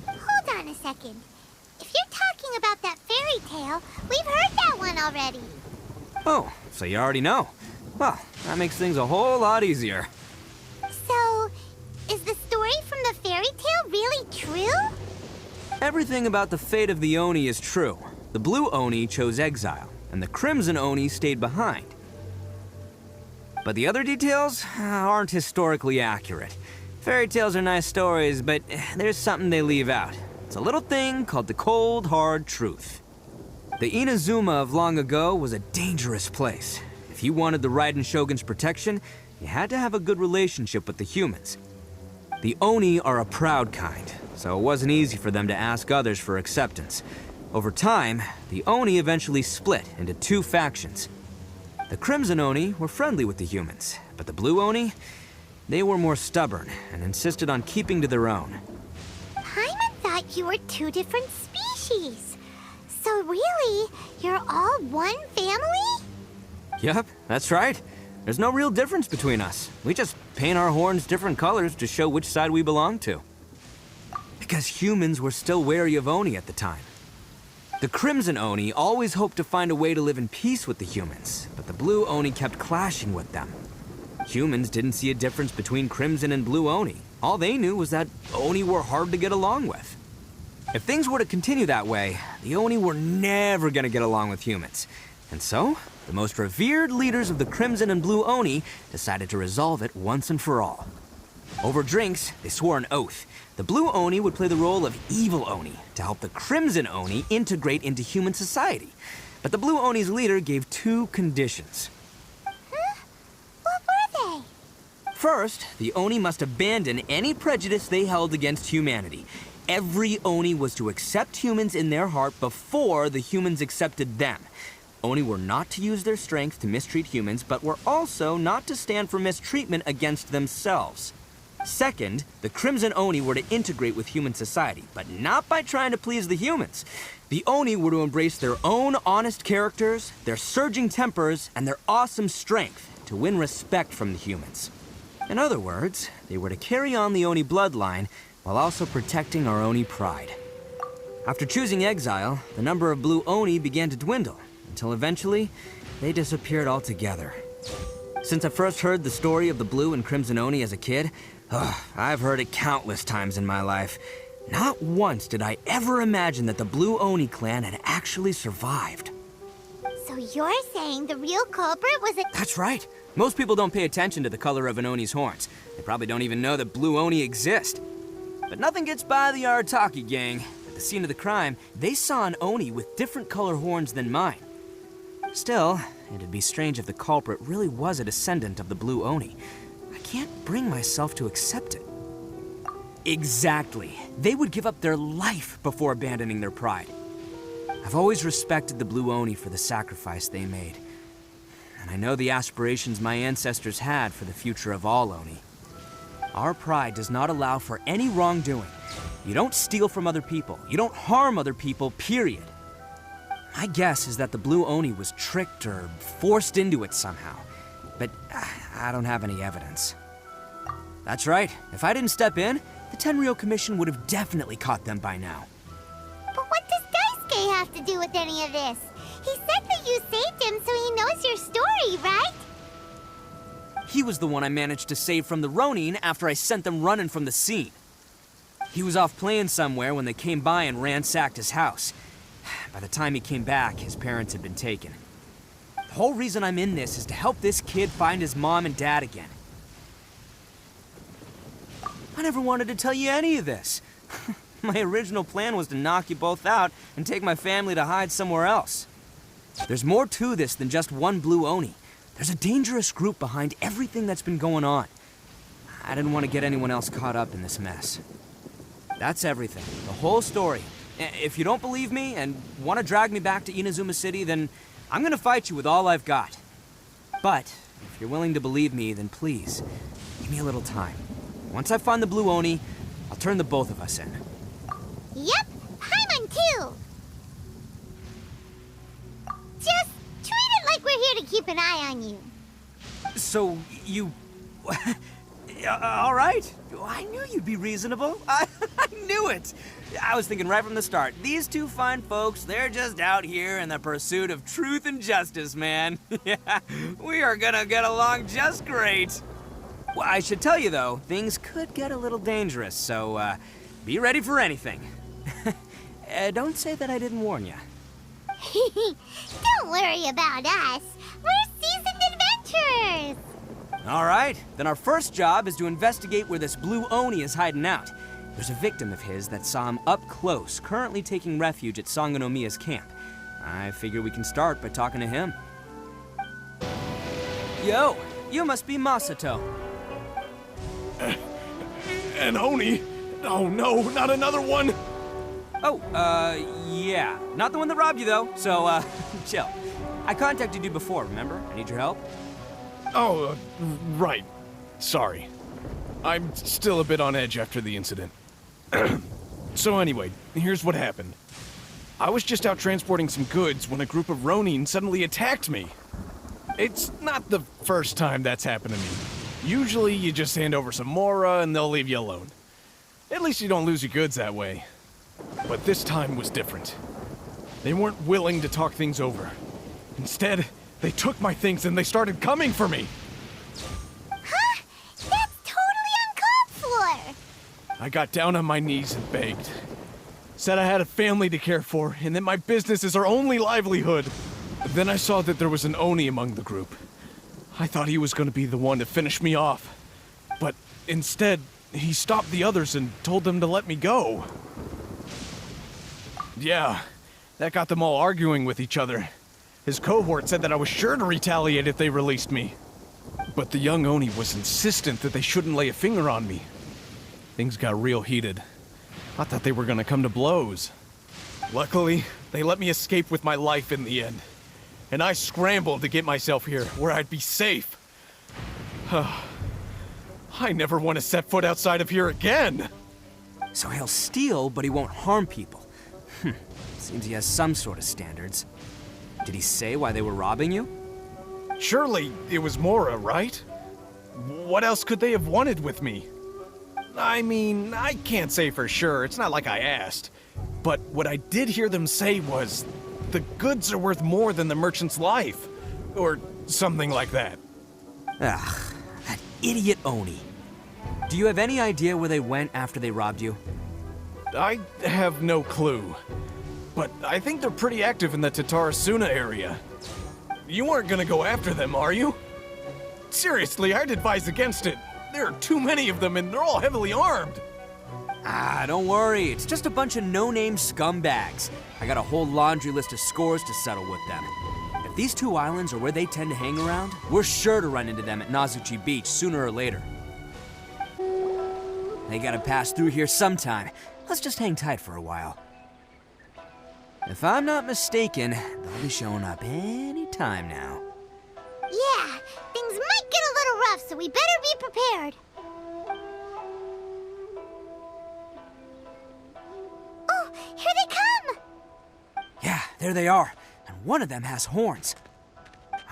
S2: Hold on a second. If you're talking about that fairy tale, we've heard that one already.
S7: Oh, so you already know. Well, that makes things a whole lot easier.
S2: So, is the story from the fairy tale really true?
S7: Everything about the fate of the Oni is true. The Blue Oni chose exile, and the Crimson Oni stayed behind. But the other details aren't historically accurate. Fairy tales are nice stories, but there's something they leave out. It's a little thing called the cold, hard truth. The Inazuma of long ago was a dangerous place. If you wanted the Raiden Shogun's protection, you had to have a good relationship with the humans. The Oni are a proud kind, so it wasn't easy for them to ask others for acceptance. Over time, the Oni eventually split into two factions. The Crimson Oni were friendly with the humans, but the Blue Oni, they were more stubborn and insisted on keeping to their own.
S2: Paimon thought you were two different species. So really, you're all one family?
S7: Yep, that's right. There's no real difference between us. We just paint our horns different colors to show which side we belong to. Because humans were still wary of Oni at the time. The Crimson Oni always hoped to find a way to live in peace with the humans, but the Blue Oni kept clashing with them. Humans didn't see a difference between Crimson and Blue Oni. All they knew was that Oni were hard to get along with. If things were to continue that way, the Oni were never gonna get along with humans. And so, the most revered leaders of the Crimson and Blue Oni decided to resolve it once and for all. Over drinks, they swore an oath. The Blue Oni would play the role of evil Oni to help the Crimson Oni integrate into human society. But the Blue Oni's leader gave two conditions.
S2: Huh? What were they?
S7: First, the Oni must abandon any prejudice they held against humanity. Every Oni was to accept humans in their heart before the humans accepted them. Oni were not to use their strength to mistreat humans, but were also not to stand for mistreatment against themselves. Second, the Crimson Oni were to integrate with human society, but not by trying to please the humans. The Oni were to embrace their own honest characters, their surging tempers, and their awesome strength to win respect from the humans. In other words, they were to carry on the Oni bloodline while also protecting our Oni pride. After choosing exile, the number of Blue Oni began to dwindle, until eventually, they disappeared altogether. Since I first heard the story of the Blue and Crimson Oni as a kid, I've heard it countless times in my life. Not once did I ever imagine that the Blue Oni clan had actually survived.
S2: So you're saying the real culprit was a...
S7: That's right. Most people don't pay attention to the color of an Oni's horns. They probably don't even know that Blue Oni exist. But nothing gets by the Arataki gang. At the scene of the crime, they saw an Oni with different color horns than mine. Still, it'd be strange if the culprit really was a descendant of the Blue Oni. I can't bring myself to accept it. Exactly. They would give up their life before abandoning their pride. I've always respected the Blue Oni for the sacrifice they made. And I know the aspirations my ancestors had for the future of all Oni. Our pride does not allow for any wrongdoing. You don't steal from other people. You don't harm other people, period. My guess is that the Blue Oni was tricked or forced into it somehow. But I don't have any evidence. That's right. If I didn't step in, the Tenryou Commission would have definitely caught them by now.
S2: But what does Daisuke have to do with any of this? He said that you saved him so he knows your story, right?
S7: He was the one I managed to save from the Ronin after I sent them running from the scene. He was off playing somewhere when they came by and ransacked his house. By the time he came back, his parents had been taken. The whole reason I'm in this is to help this kid find his mom and dad again. I never wanted to tell you any of this. My original plan was to knock you both out and take my family to hide somewhere else. There's more to this than just one blue Oni. There's a dangerous group behind everything that's been going on. I didn't want to get anyone else caught up in this mess. That's everything, the whole story. If you don't believe me and want to drag me back to Inazuma City, then I'm gonna fight you with all I've got. But if you're willing to believe me, then please, give me a little time. Once I find the blue Oni, I'll turn the both of us in.
S2: Yep, Paimon too! Just treat it like we're here to keep an eye on you.
S7: So, you... all right. I knew you'd be reasonable. I knew it. I was thinking right from the start, these two fine folks, they're just out here in the pursuit of truth and justice, man. Yeah, we are gonna get along just great. Well, I should tell you, though, things could get a little dangerous, so, be ready for anything. Don't say that I didn't warn you.
S2: Don't worry about us. We're seasoned adventurers.
S7: All right, then our first job is to investigate where this blue Oni is hiding out. There's a victim of his that saw him up close, currently taking refuge at Sangonomiya's camp. I figure we can start by talking to him. Yo, you must be Masato.
S10: An Oni? Oh no, not another one!
S7: Oh, yeah. Not the one that robbed you, though, so, chill. I contacted you before, remember? I need your help.
S10: Oh, right. Sorry. I'm still a bit on edge after the incident. So anyway, here's what happened. I was just out transporting some goods when a group of Ronin suddenly attacked me. It's not the first time that's happened to me. Usually you just hand over some Mora and they'll leave you alone. At least you don't lose your goods that way. But this time was different. They weren't willing to talk things over. Instead, they took my things and they started coming for me.
S2: Huh? That's totally uncalled for.
S10: I got down on my knees and begged. Said I had a family to care for and that my business is our only livelihood. Then I saw that there was an Oni among the group. I thought he was going to be the one to finish me off. But instead, he stopped the others and told them to let me go. Yeah, that got them all arguing with each other. His cohort said that I was sure to retaliate if they released me. But the young Oni was insistent that they shouldn't lay a finger on me. Things got real heated. I thought they were gonna come to blows. Luckily, they let me escape with my life in the end. And I scrambled to get myself here, where I'd be safe. I never want to set foot outside of here again!
S7: So he'll steal, but he won't harm people. Seems he has some sort of standards. Did he say why they were robbing you?
S10: Surely it was Mora, right? What else could they have wanted with me? I mean, I can't say for sure, it's not like I asked. But what I did hear them say was, the goods are worth more than the merchant's life. Or something like that.
S7: Ugh, that idiot Oni. Do you have any idea where they went after they robbed you?
S10: I have no clue. But I think they're pretty active in the Tatarasuna area. You aren't gonna go after them, are you? Seriously, I'd advise against it. There are too many of them and they're all heavily armed.
S7: Ah, don't worry. It's just a bunch of no-name scumbags. I got a whole laundry list of scores to settle with them. If these two islands are where they tend to hang around, we're sure to run into them at Nazuchi Beach sooner or later. They gotta pass through here sometime. Let's just hang tight for a while. If I'm not mistaken, they'll be showing up any time now.
S2: Yeah, things might get a little rough, so we better be prepared. Oh, here they come!
S7: Yeah, there they are. And one of them has horns.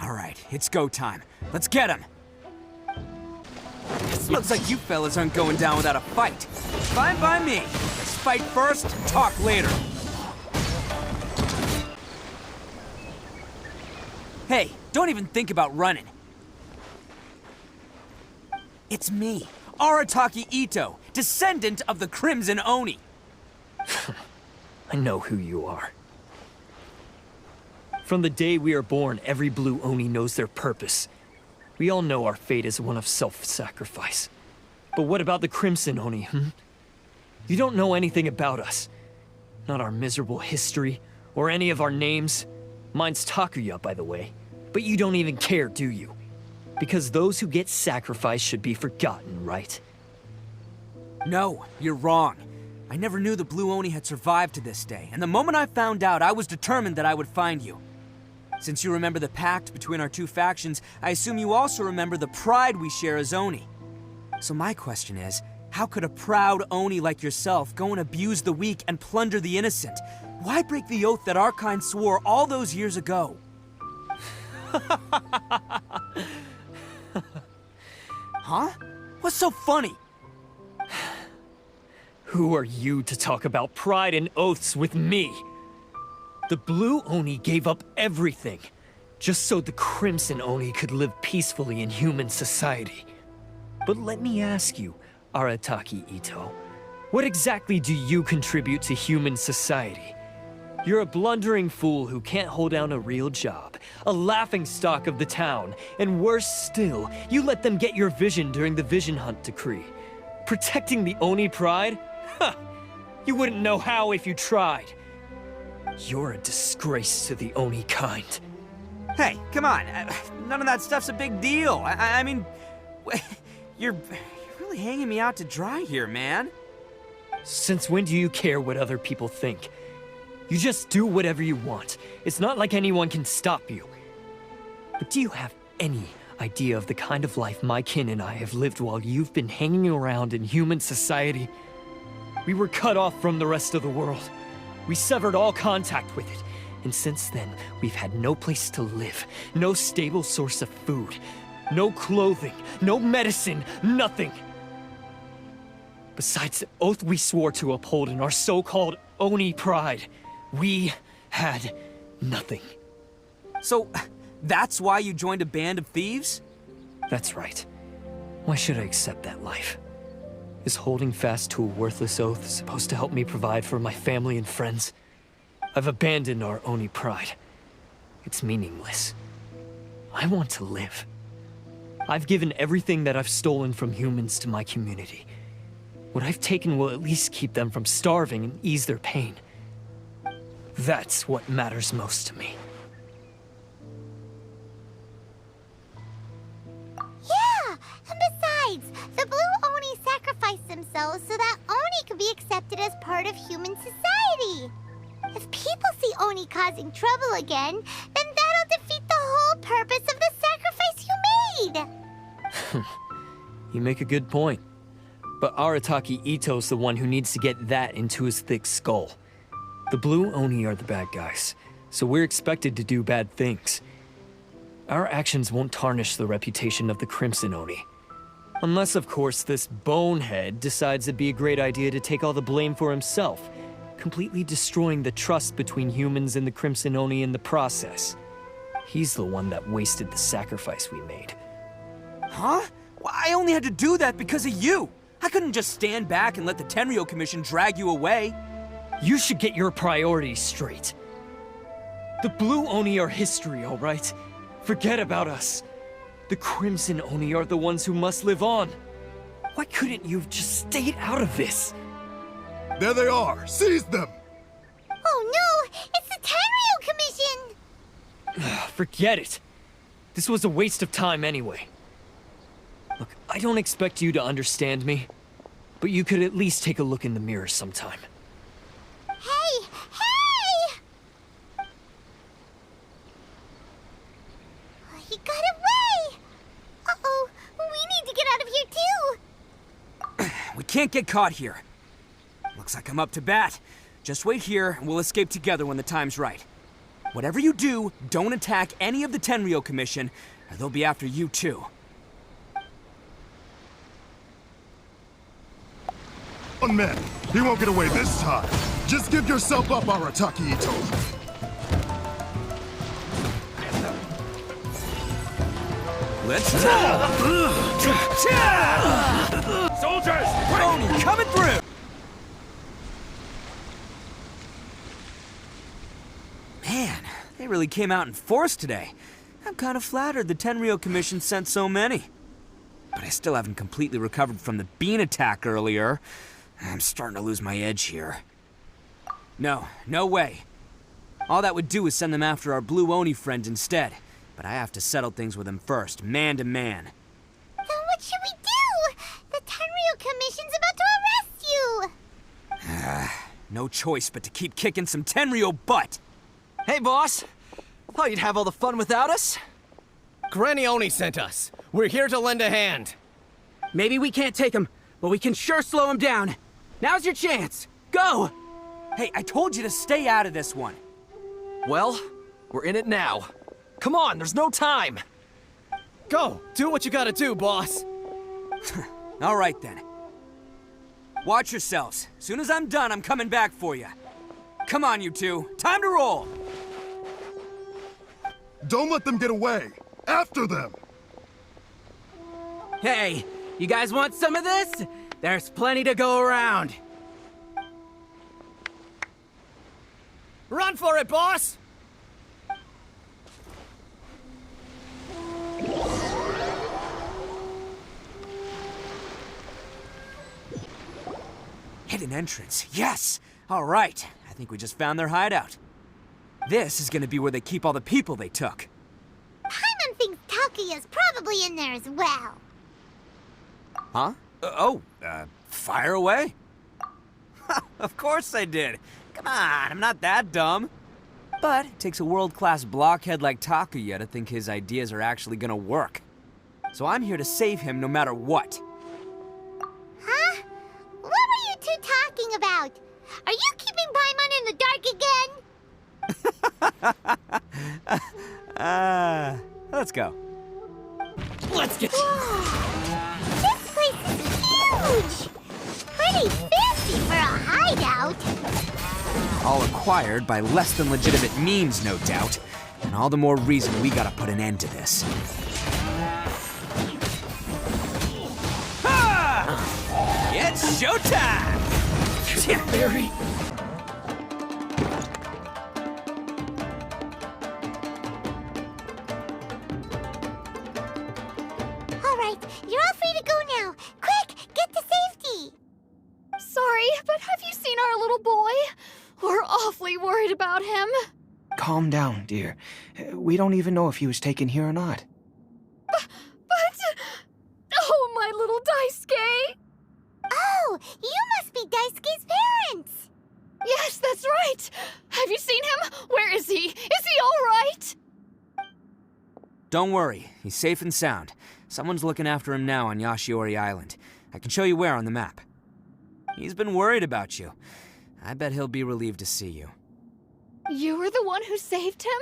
S7: All right, it's go time. Let's get him. Looks like you fellas aren't going down without a fight. Fine by me. Let's fight first and talk later. Hey, don't even think about running. It's me, Arataki Itto, descendant of the Crimson Oni.
S1: I know who you are.
S11: From the day we are born, every blue Oni knows their purpose. We all know our fate is one of self-sacrifice. But what about the Crimson Oni, You don't know anything about us. Not our miserable history, or any of our names. Mine's Takuya, by the way. But you don't even care, do you? Because those who get sacrificed should be forgotten, right?
S7: No, you're wrong. I never knew the Blue Oni had survived to this day, and the moment I found out, I was determined that I would find you. Since you remember the pact between our two factions, I assume you also remember the pride we share as Oni. So my question is, how could a proud Oni like yourself go and abuse the weak and plunder the innocent? Why break the oath that our kind swore all those years ago? Huh? What's so funny?
S11: Who are you to talk about pride and oaths with me? The Blue Oni gave up everything, just so the Crimson Oni could live peacefully in human society. But let me ask you, Arataki Itto, what exactly do you contribute to human society? You're a blundering fool who can't hold down a real job, a laughingstock of the town, and worse still, you let them get your vision during the Vision Hunt decree. Protecting the Oni pride? Huh! You wouldn't know how if you tried. You're a disgrace to the Oni kind.
S7: Hey, come on. None of that stuff's a big deal. I mean, you're really hanging me out to dry here, man.
S11: Since when do you care what other people think? You just do whatever you want. It's not like anyone can stop you. But do you have any idea of the kind of life my kin and I have lived while you've been hanging around in human society? We were cut off from the rest of the world. We severed all contact with it. And since then, we've had no place to live, no stable source of food, no clothing, no medicine, nothing. Besides the oath we swore to uphold in our so-called Oni pride, we had nothing.
S7: So, that's why you joined a band of thieves?
S11: That's right. Why should I accept that life? Is holding fast to a worthless oath supposed to help me provide for my family and friends? I've abandoned our Oni pride. It's meaningless. I want to live. I've given everything that I've stolen from humans to my community. What I've taken will at least keep them from starving and ease their pain. That's what matters most to me.
S2: Yeah, and besides, the Blue Oni sacrificed themselves so that Oni could be accepted as part of human society. If people see Oni causing trouble again, then that'll defeat the whole purpose of the sacrifice you made.
S11: You make a good point. But Arataki Itto's the one who needs to get that into his thick skull. The Blue Oni are the bad guys, so we're expected to do bad things. Our actions won't tarnish the reputation of the Crimson Oni. Unless, of course, this bonehead decides it'd be a great idea to take all the blame for himself, completely destroying the trust between humans and the Crimson Oni in the process. He's the one that wasted the sacrifice we made.
S7: Huh? Well, I only had to do that because of you! I couldn't just stand back and let the Tenryo Commission drag you away.
S11: You should get your priorities straight. The Blue Oni are history, all right? Forget about us. The Crimson Oni are the ones who must live on. Why couldn't you have just stayed out of this?
S12: There they are! Seize them!
S2: Oh no! It's the Tenryo Commission!
S11: Forget it. This was a waste of time anyway. Look, I don't expect you to understand me, but you could at least take a look in the mirror sometime.
S2: Hey! Hey! He got away! Uh-oh, we need to get out of here too!
S7: We can't get caught here. Looks like I'm up to bat. Just wait here, and we'll escape together when the time's right. Whatever you do, don't attack any of the Tenryo Commission, or they'll be after you too.
S12: One man, he won't get away this time. Just give yourself up, Arataki Itto.
S7: Let's Soldiers! Oni coming through! Man, they really came out in force today. I'm kind of flattered the Tenryo Commission sent so many. But I still haven't completely recovered from the bean attack earlier. I'm starting to lose my edge here. No way. All that would do is send them after our blue Oni friend instead. But I have to settle things with him first, man to man.
S2: Then what should we do? The Tenryo Commission's about to arrest you!
S7: No choice but to keep kicking some Tenryo butt.
S13: Hey, boss. Thought you'd have all the fun without us? Granny Oni sent us. We're here to lend a hand.
S14: Maybe we can't take him, but we can sure slow him down. Now's your chance. Go!
S7: Hey, I told you to stay out of this one.
S13: Well, we're in it now. Come on, there's no time. Go, do what you gotta do, boss.
S7: All right then. Watch yourselves. Soon as I'm done, I'm coming back for you. Come on, you two. Time to roll.
S12: Don't let them get away. After them.
S14: Hey, you guys want some of this? There's plenty to go around.
S13: Run for it, boss!
S7: Hidden entrance. Yes! All right. I think we just found their hideout. This is gonna be where they keep all the people they took.
S2: Paimon thinks Takuya's probably in there as well.
S7: Huh? Fire away? Of course I did. Come on, I'm not that dumb. But it takes a world-class blockhead like Takuya to think his ideas are actually gonna work. So I'm here to save him no matter what.
S2: Huh? What were you two talking about? Are you keeping Paimon in the dark again?
S7: Let's go.
S14: Let's get...
S2: This place is huge! Pretty fancy for a hideout.
S7: All acquired by less than legitimate means, no doubt. And all the more reason we gotta put an end to this. Ha! It's showtime!
S14: Barry.
S2: All right, you're all free to go now. Quick, get to safety.
S8: Sorry, but have you seen our little boy? We're awfully worried about him.
S15: Calm down, dear. We don't even know if he was taken here or not.
S8: But... Oh, my little Daisuke!
S2: Oh, you must be Daisuke's parents.
S8: Yes, that's right! Have you seen him? Where is he? Is he all right?
S7: Don't worry, he's safe and sound. Someone's looking after him now on Yashiori Island. I can show you where on the map. He's been worried about you. I bet he'll be relieved to see you.
S8: You were the one who saved him?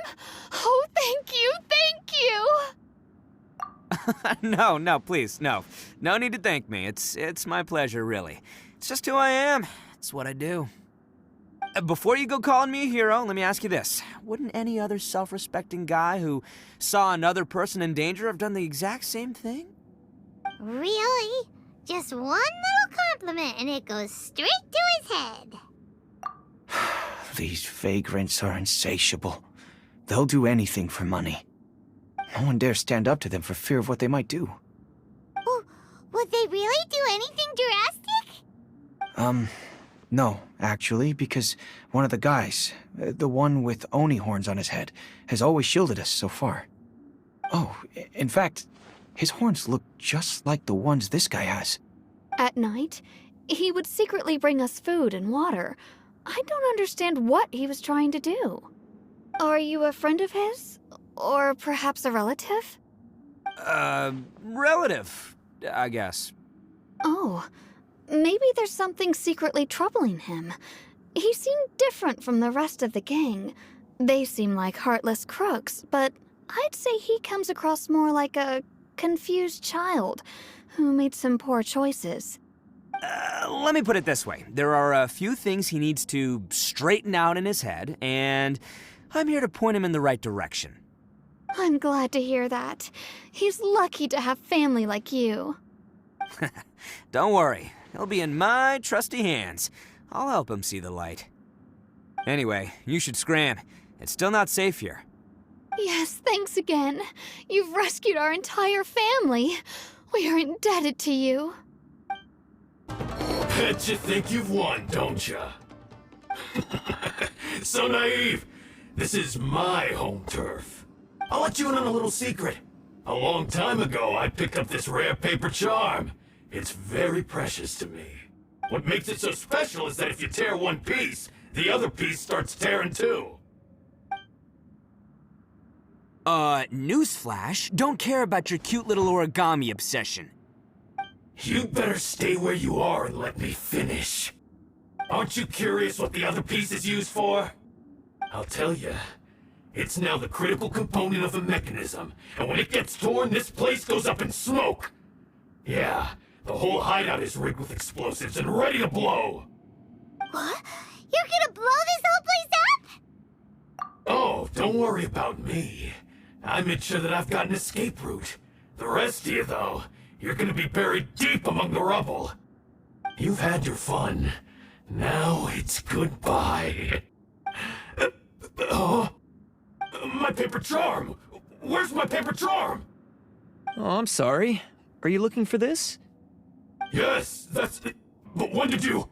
S8: Oh, thank you, thank you!
S7: No, please, no. No need to thank me. It's my pleasure, really. It's just who I am. It's what I do. Before you go calling me a hero, let me ask you this. Wouldn't any other self-respecting guy who saw another person in danger have done the exact same thing?
S2: Really? Just one little compliment and it goes straight to his head.
S15: These vagrants are insatiable. They'll do anything for money. No one dares stand up to them for fear of what they might do.
S2: Would they really do anything drastic?
S15: No, actually, because one of the guys, the one with Oni horns on his head, has always shielded us so far. Oh, in fact, his horns look just like the ones this guy has.
S8: At night, he would secretly bring us food and water. I don't understand what he was trying to do. Are you a friend of his? Or perhaps a relative?
S7: Relative, I guess.
S8: Oh, maybe there's something secretly troubling him. He seemed different from the rest of the gang. They seem like heartless crooks, but I'd say he comes across more like a confused child who made some poor choices.
S7: Let me put it this way. There are a few things he needs to straighten out in his head, and I'm here to point him in the right direction.
S8: I'm glad to hear that. He's lucky to have family like you.
S7: Don't worry. He'll be in my trusty hands. I'll help him see the light. Anyway, you should scram. It's still not safe here.
S8: Yes, thanks again. You've rescued our entire family. We are indebted to you.
S16: Bet you think you've won, don't ya? So naive. This is my home turf. I'll let you in on a little secret. A long time ago, I picked up this rare paper charm. It's very precious to me. What makes it so special is that if you tear one piece, the other piece starts tearing too.
S7: Newsflash, don't care about your cute little origami obsession.
S16: You better stay where you are and let me finish. Aren't you curious what the other piece is used for? I'll tell you. It's now the critical component of a mechanism, and when it gets torn, this place goes up in smoke. Yeah, the whole hideout is rigged with explosives and ready to blow.
S2: What? You're gonna blow this whole place up?
S16: Oh, don't worry about me. I made sure that I've got an escape route. The rest of you, though, you're gonna be buried deep among the rubble. You've had your fun. Now it's goodbye. My paper charm! Where's my paper charm?
S11: Oh, I'm sorry. Are you looking for this?
S16: Yes, that's it. But when did you...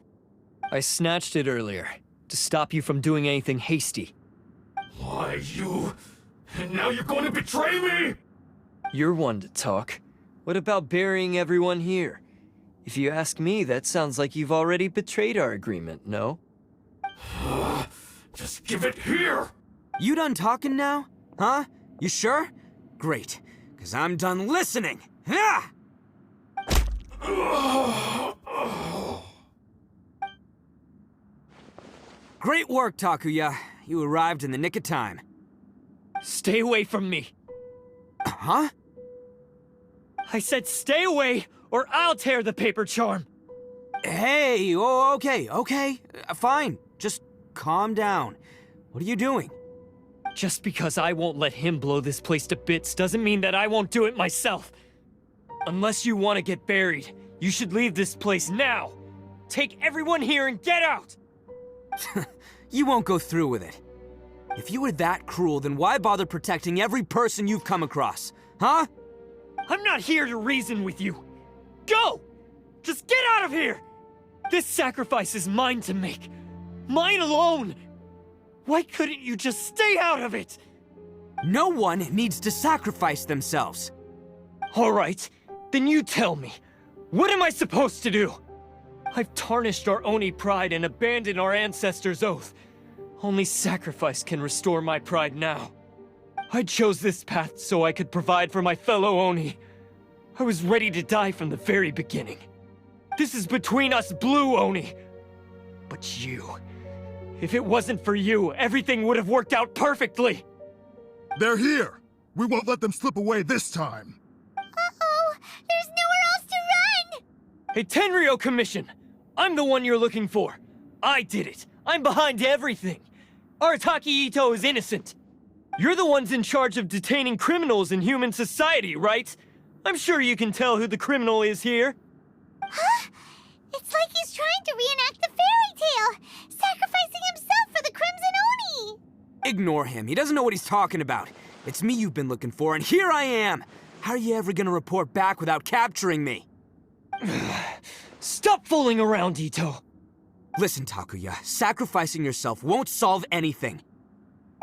S11: I snatched it earlier, to stop you from doing anything hasty.
S16: Why, you... And now you're going to betray me?
S11: You're one to talk. What about burying everyone here? If you ask me, that sounds like you've already betrayed our agreement, no?
S16: Just give it here!
S7: You done talking now? Huh? You sure? Great, because I'm done listening. Ha! Great work, Takuya. You arrived in the nick of time.
S11: Stay away from me.
S7: Huh?
S11: I said stay away, or I'll tear the paper charm.
S7: Hey, oh, okay. Fine. Just calm down. What are you doing?
S11: Just because I won't let him blow this place to bits doesn't mean that I won't do it myself. Unless you want to get buried, you should leave this place now. Take everyone here and get out!
S7: You won't go through with it. If you were that cruel, then why bother protecting every person you've come across? Huh?
S11: I'm not here to reason with you. Go! Just get out of here! This sacrifice is mine to make. Mine alone! Why couldn't you just stay out of it?
S7: No one needs to sacrifice themselves.
S11: All right, then you tell me. What am I supposed to do? I've tarnished our Oni pride and abandoned our ancestors' oath. Only sacrifice can restore my pride now. I chose this path so I could provide for my fellow Oni. I was ready to die from the very beginning. This is between us Blue Oni. But you... If it wasn't for you, everything would have worked out perfectly!
S12: They're here! We won't let them slip away this time!
S2: Uh-oh! There's nowhere else to run!
S11: Hey, Tenryo Commission! I'm the one you're looking for. I did it. I'm behind everything. Arataki Itto is innocent. You're the ones in charge of detaining criminals in human society, right? I'm sure you can tell who the criminal is here.
S2: Huh? It's like he's trying to reenact the fairy tale, sacrificing himself for the Crimson Oni!
S7: Ignore him. He doesn't know what he's talking about. It's me you've been looking for, and here I am! How are you ever gonna report back without capturing me?
S11: Stop fooling around, Itto!
S7: Listen, Takuya, sacrificing yourself won't solve anything.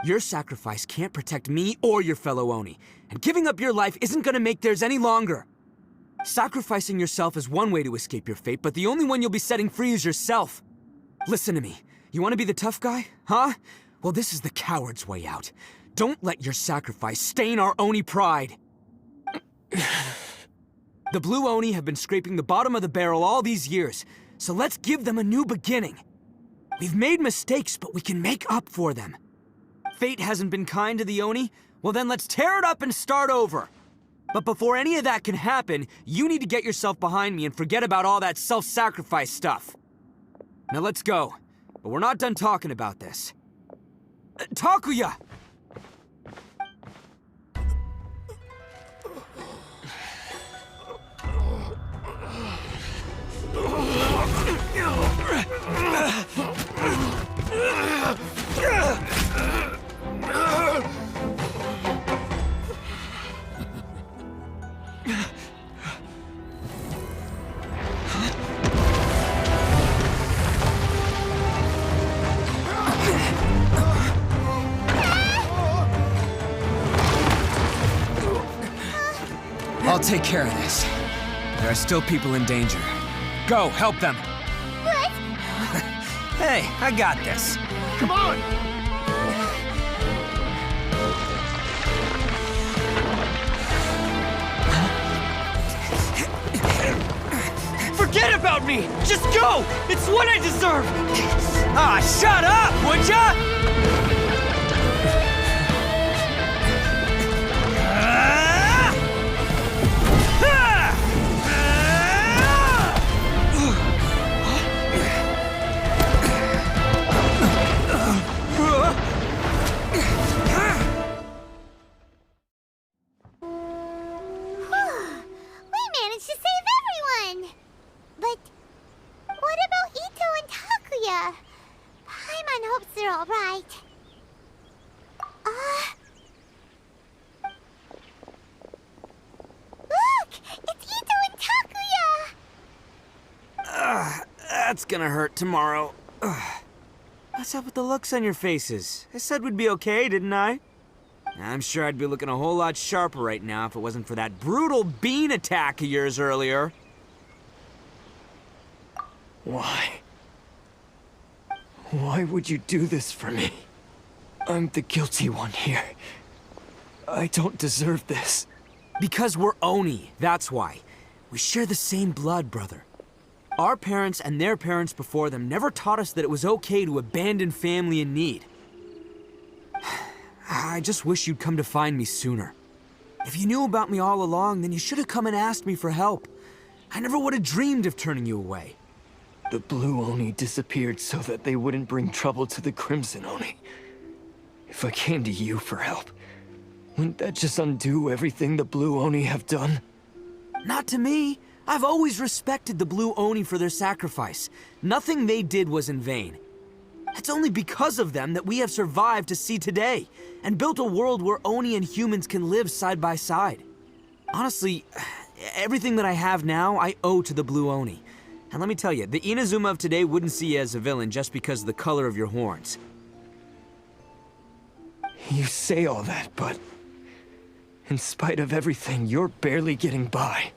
S7: Your sacrifice can't protect me or your fellow Oni, and giving up your life isn't gonna make theirs any longer. Sacrificing yourself is one way to escape your fate, but the only one you'll be setting free is yourself. Listen to me. You want to be the tough guy? Huh? Well, this is the coward's way out. Don't let your sacrifice stain our Oni pride. The Blue Oni have been scraping the bottom of the barrel all these years, so let's give them a new beginning. We've made mistakes, but we can make up for them. Fate hasn't been kind to the Oni? Well then let's tear it up and start over. But before any of that can happen, you need to get yourself behind me and forget about all that self-sacrifice stuff. Now let's go. But we're not done talking about this. Takuya! take care of this. There are still people in danger. Go, help them.
S2: What?
S7: Hey, I got this.
S12: Come on!
S11: Forget about me! Just go! It's what I deserve!
S7: Ah, shut up, would ya?
S2: We managed to save everyone! But what about Itto and Takuya? Paimon hopes they're alright. Look! It's Itto and Takuya!
S7: That's gonna hurt tomorrow. What's up with the looks on your faces? I said we'd be okay, didn't I? I'm sure I'd be looking a whole lot sharper right now if it wasn't for that brutal bean attack of yours earlier.
S11: Why? Why would you do this for me? I'm the guilty one here. I don't deserve this.
S7: Because we're Oni, that's why. We share the same blood, brother. Our parents and their parents before them never taught us that it was okay to abandon family in need. I just wish you'd come to find me sooner. If you knew about me all along, then you should have come and asked me for help. I never would have dreamed of turning you away.
S11: The Blue Oni disappeared so that they wouldn't bring trouble to the Crimson Oni. If I came to you for help, wouldn't that just undo everything the Blue Oni have done?
S7: Not to me. I've always respected the Blue Oni for their sacrifice. Nothing they did was in vain. It's only because of them that we have survived to see today, and built a world where Oni and humans can live side by side. Honestly, everything that I have now, I owe to the Blue Oni. And let me tell you, the Inazuma of today wouldn't see you as a villain just because of the color of your horns.
S11: You say all that, but in spite of everything, you're barely getting by.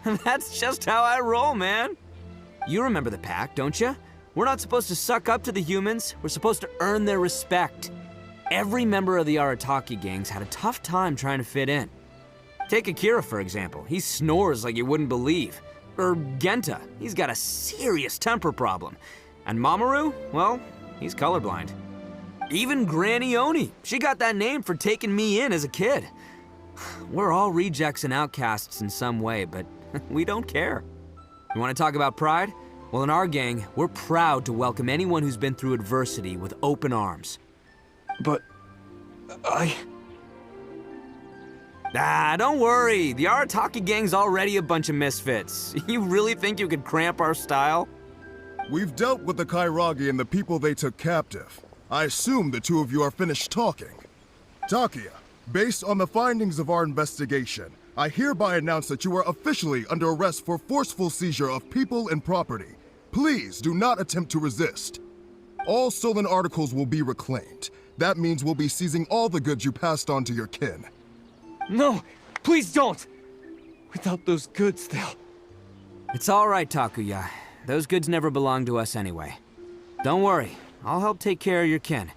S7: That's just how I roll, man. You remember the pact, don't you? We're not supposed to suck up to the humans. We're supposed to earn their respect. Every member of the Arataki gangs had a tough time trying to fit in. Take Akira, for example. He snores like you wouldn't believe. Or Genta. He's got a serious temper problem. And Mamoru, well, he's colorblind. Even Granny Oni. She got that name for taking me in as a kid. We're all rejects and outcasts in some way, but we don't care. You want to talk about pride? Well, in our gang, we're proud to welcome anyone who's been through adversity with open arms.
S11: But
S7: don't worry. The Arataki gang's already a bunch of misfits. You really think you could cramp our style?
S12: We've dealt with the Kairagi and the people they took captive. I assume the two of you are finished talking. Takuya, based on the findings of our investigation, I hereby announce that you are officially under arrest for forceful seizure of people and property. Please do not attempt to resist. All stolen articles will be reclaimed. That means we'll be seizing all the goods you passed on to your kin.
S11: No, please don't! Without those goods, they'll...
S7: It's all right, Takuya. Those goods never belonged to us anyway. Don't worry, I'll help take care of your kin.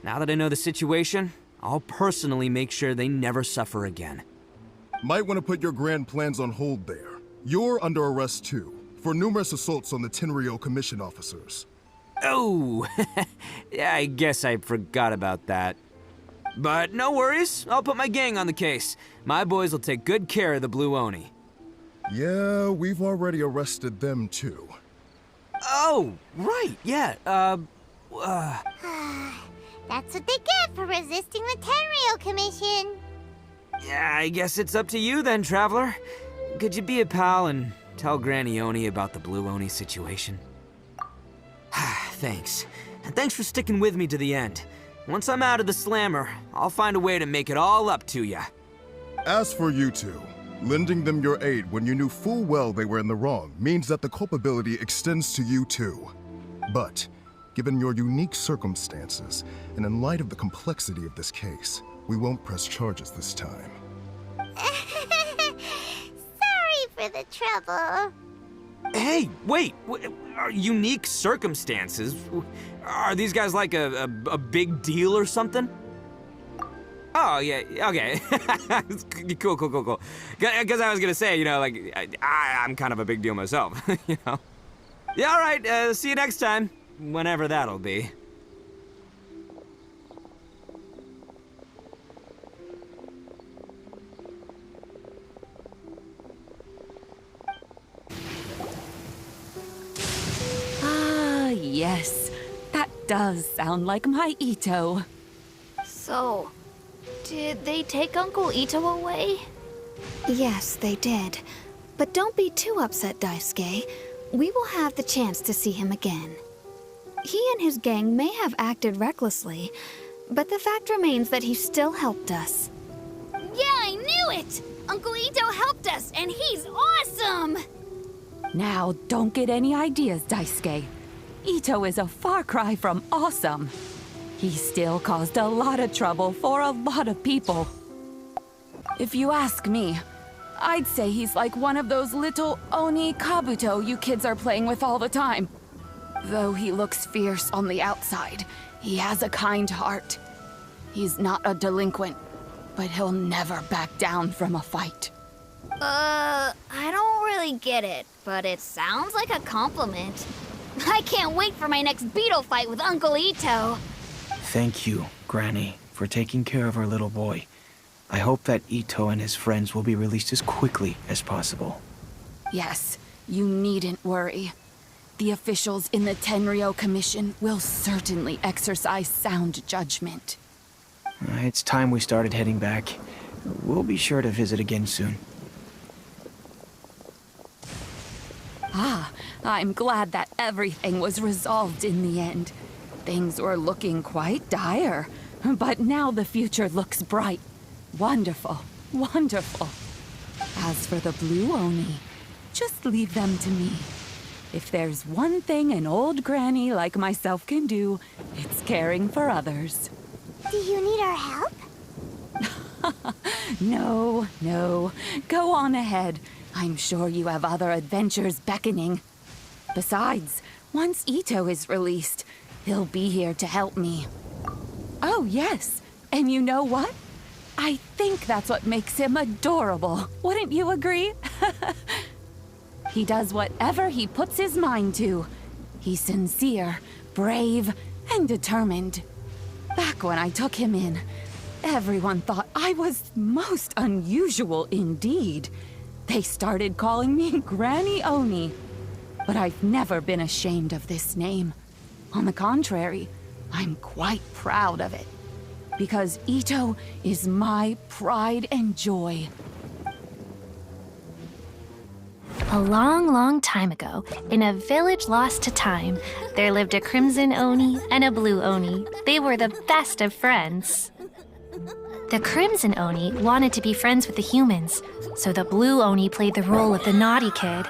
S7: Now that I know the situation, I'll personally make sure they never suffer again.
S12: Might want to put your grand plans on hold there. You're under arrest too, for numerous assaults on the Tenryou Commission officers.
S7: Oh, yeah, I guess I forgot about that. But no worries, I'll put my gang on the case. My boys will take good care of the Blue Oni.
S12: Yeah, we've already arrested them too.
S7: Oh, right, yeah,
S2: That's what they get for resisting the Tenryou Commission.
S7: Yeah, I guess it's up to you then, Traveler. Could you be a pal and tell Granny Oni about the Blue Oni situation? Thanks. And thanks for sticking with me to the end. Once I'm out of the slammer, I'll find a way to make it all up to ya.
S12: As for you two, lending them your aid when you knew full well they were in the wrong means that the culpability extends to you too. But, given your unique circumstances, and in light of the complexity of this case, we won't press charges this time.
S2: for the trouble.
S7: Hey, wait! Unique circumstances? Are these guys like a big deal or something? Oh, yeah, okay. Cool. Because I was gonna say, you know, like, I'm kind of a big deal myself, you know? Yeah, all right, see you next time. Whenever that'll be.
S3: Ah, yes. That does sound like my Itto.
S8: So, did they take Uncle Itto away? Yes, they did. But don't be too upset, Daisuke. We will have the chance to see him again. He and his gang may have acted recklessly, but the fact remains that he still helped us. Yeah, I knew it! Uncle Itto helped us, and he's awesome!
S3: Now, don't get any ideas, Daisuke. Itto is a far cry from awesome. He still caused a lot of trouble for a lot of people. If you ask me, I'd say he's like one of those little Oni Kabuto you kids are playing with all the time. Though he looks fierce on the outside, he has a kind heart. He's not a delinquent, but he'll never back down from a fight.
S8: I don't really get it, but it sounds like a compliment. I can't wait for my next beetle fight with Uncle Itto.
S15: Thank you, Granny, for taking care of our little boy. I hope that Itto and his friends will be released as quickly as possible.
S3: Yes, you needn't worry. The officials in the Tenryou Commission will certainly exercise sound judgment.
S15: It's time we started heading back. We'll be sure to visit again soon.
S3: Ah, I'm glad that everything was resolved in the end. Things were looking quite dire, but now the future looks bright. Wonderful, wonderful. As for the Blue Oni, just leave them to me. If there's one thing an old granny like myself can do, it's caring for others.
S2: Do you need our help?
S3: No. Go on ahead. I'm sure you have other adventures beckoning. Besides, once Itto is released, he'll be here to help me. Oh, yes. And you know what? I think that's what makes him adorable. Wouldn't you agree? He does whatever he puts his mind to. He's sincere, brave, and determined. Back when I took him in, everyone thought I was most unusual indeed. They started calling me Granny Oni. But I've never been ashamed of this name. On the contrary, I'm quite proud of it. Because Itto is my pride and joy.
S6: A long time ago, in a village lost to time, there lived a Crimson Oni and a Blue Oni. They were the best of friends. The Crimson Oni wanted to be friends with the humans, so the Blue Oni played the role of the naughty kid.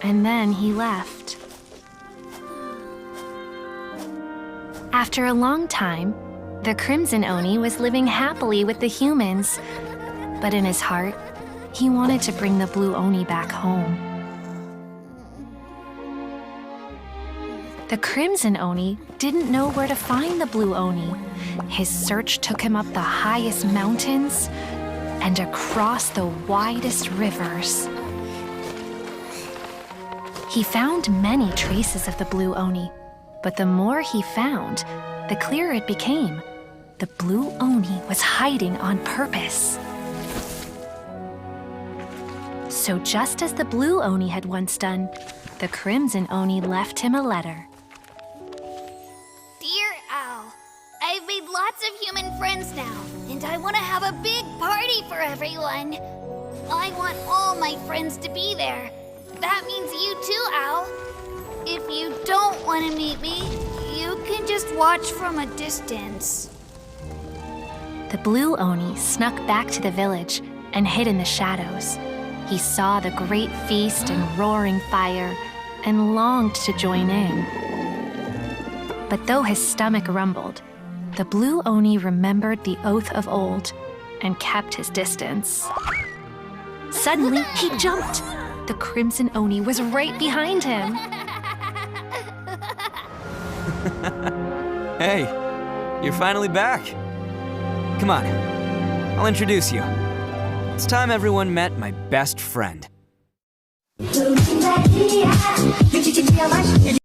S6: And then he left. After a long time, the Crimson Oni was living happily with the humans, but in his heart, he wanted to bring the Blue Oni back home. The Crimson Oni didn't know where to find the Blue Oni. His search took him up the highest mountains and across the widest rivers. He found many traces of the Blue Oni, but the more he found, the clearer it became. The Blue Oni was hiding on purpose. So just as the Blue Oni had once done, the Crimson Oni left him a letter.
S8: Dear Al, I've made lots of human friends now, and I want to have a big party for everyone. I want all my friends to be there. That means you too, Al. If you don't want to meet me, you can just watch from a distance.
S6: The Blue Oni snuck back to the village and hid in the shadows. He saw the great feast and roaring fire and longed to join in. But though his stomach rumbled, the Blue Oni remembered the oath of old and kept his distance. Suddenly, he jumped. The Crimson Oni was right behind him.
S7: Hey, you're finally back. Come on, I'll introduce you. It's time everyone met my best friend.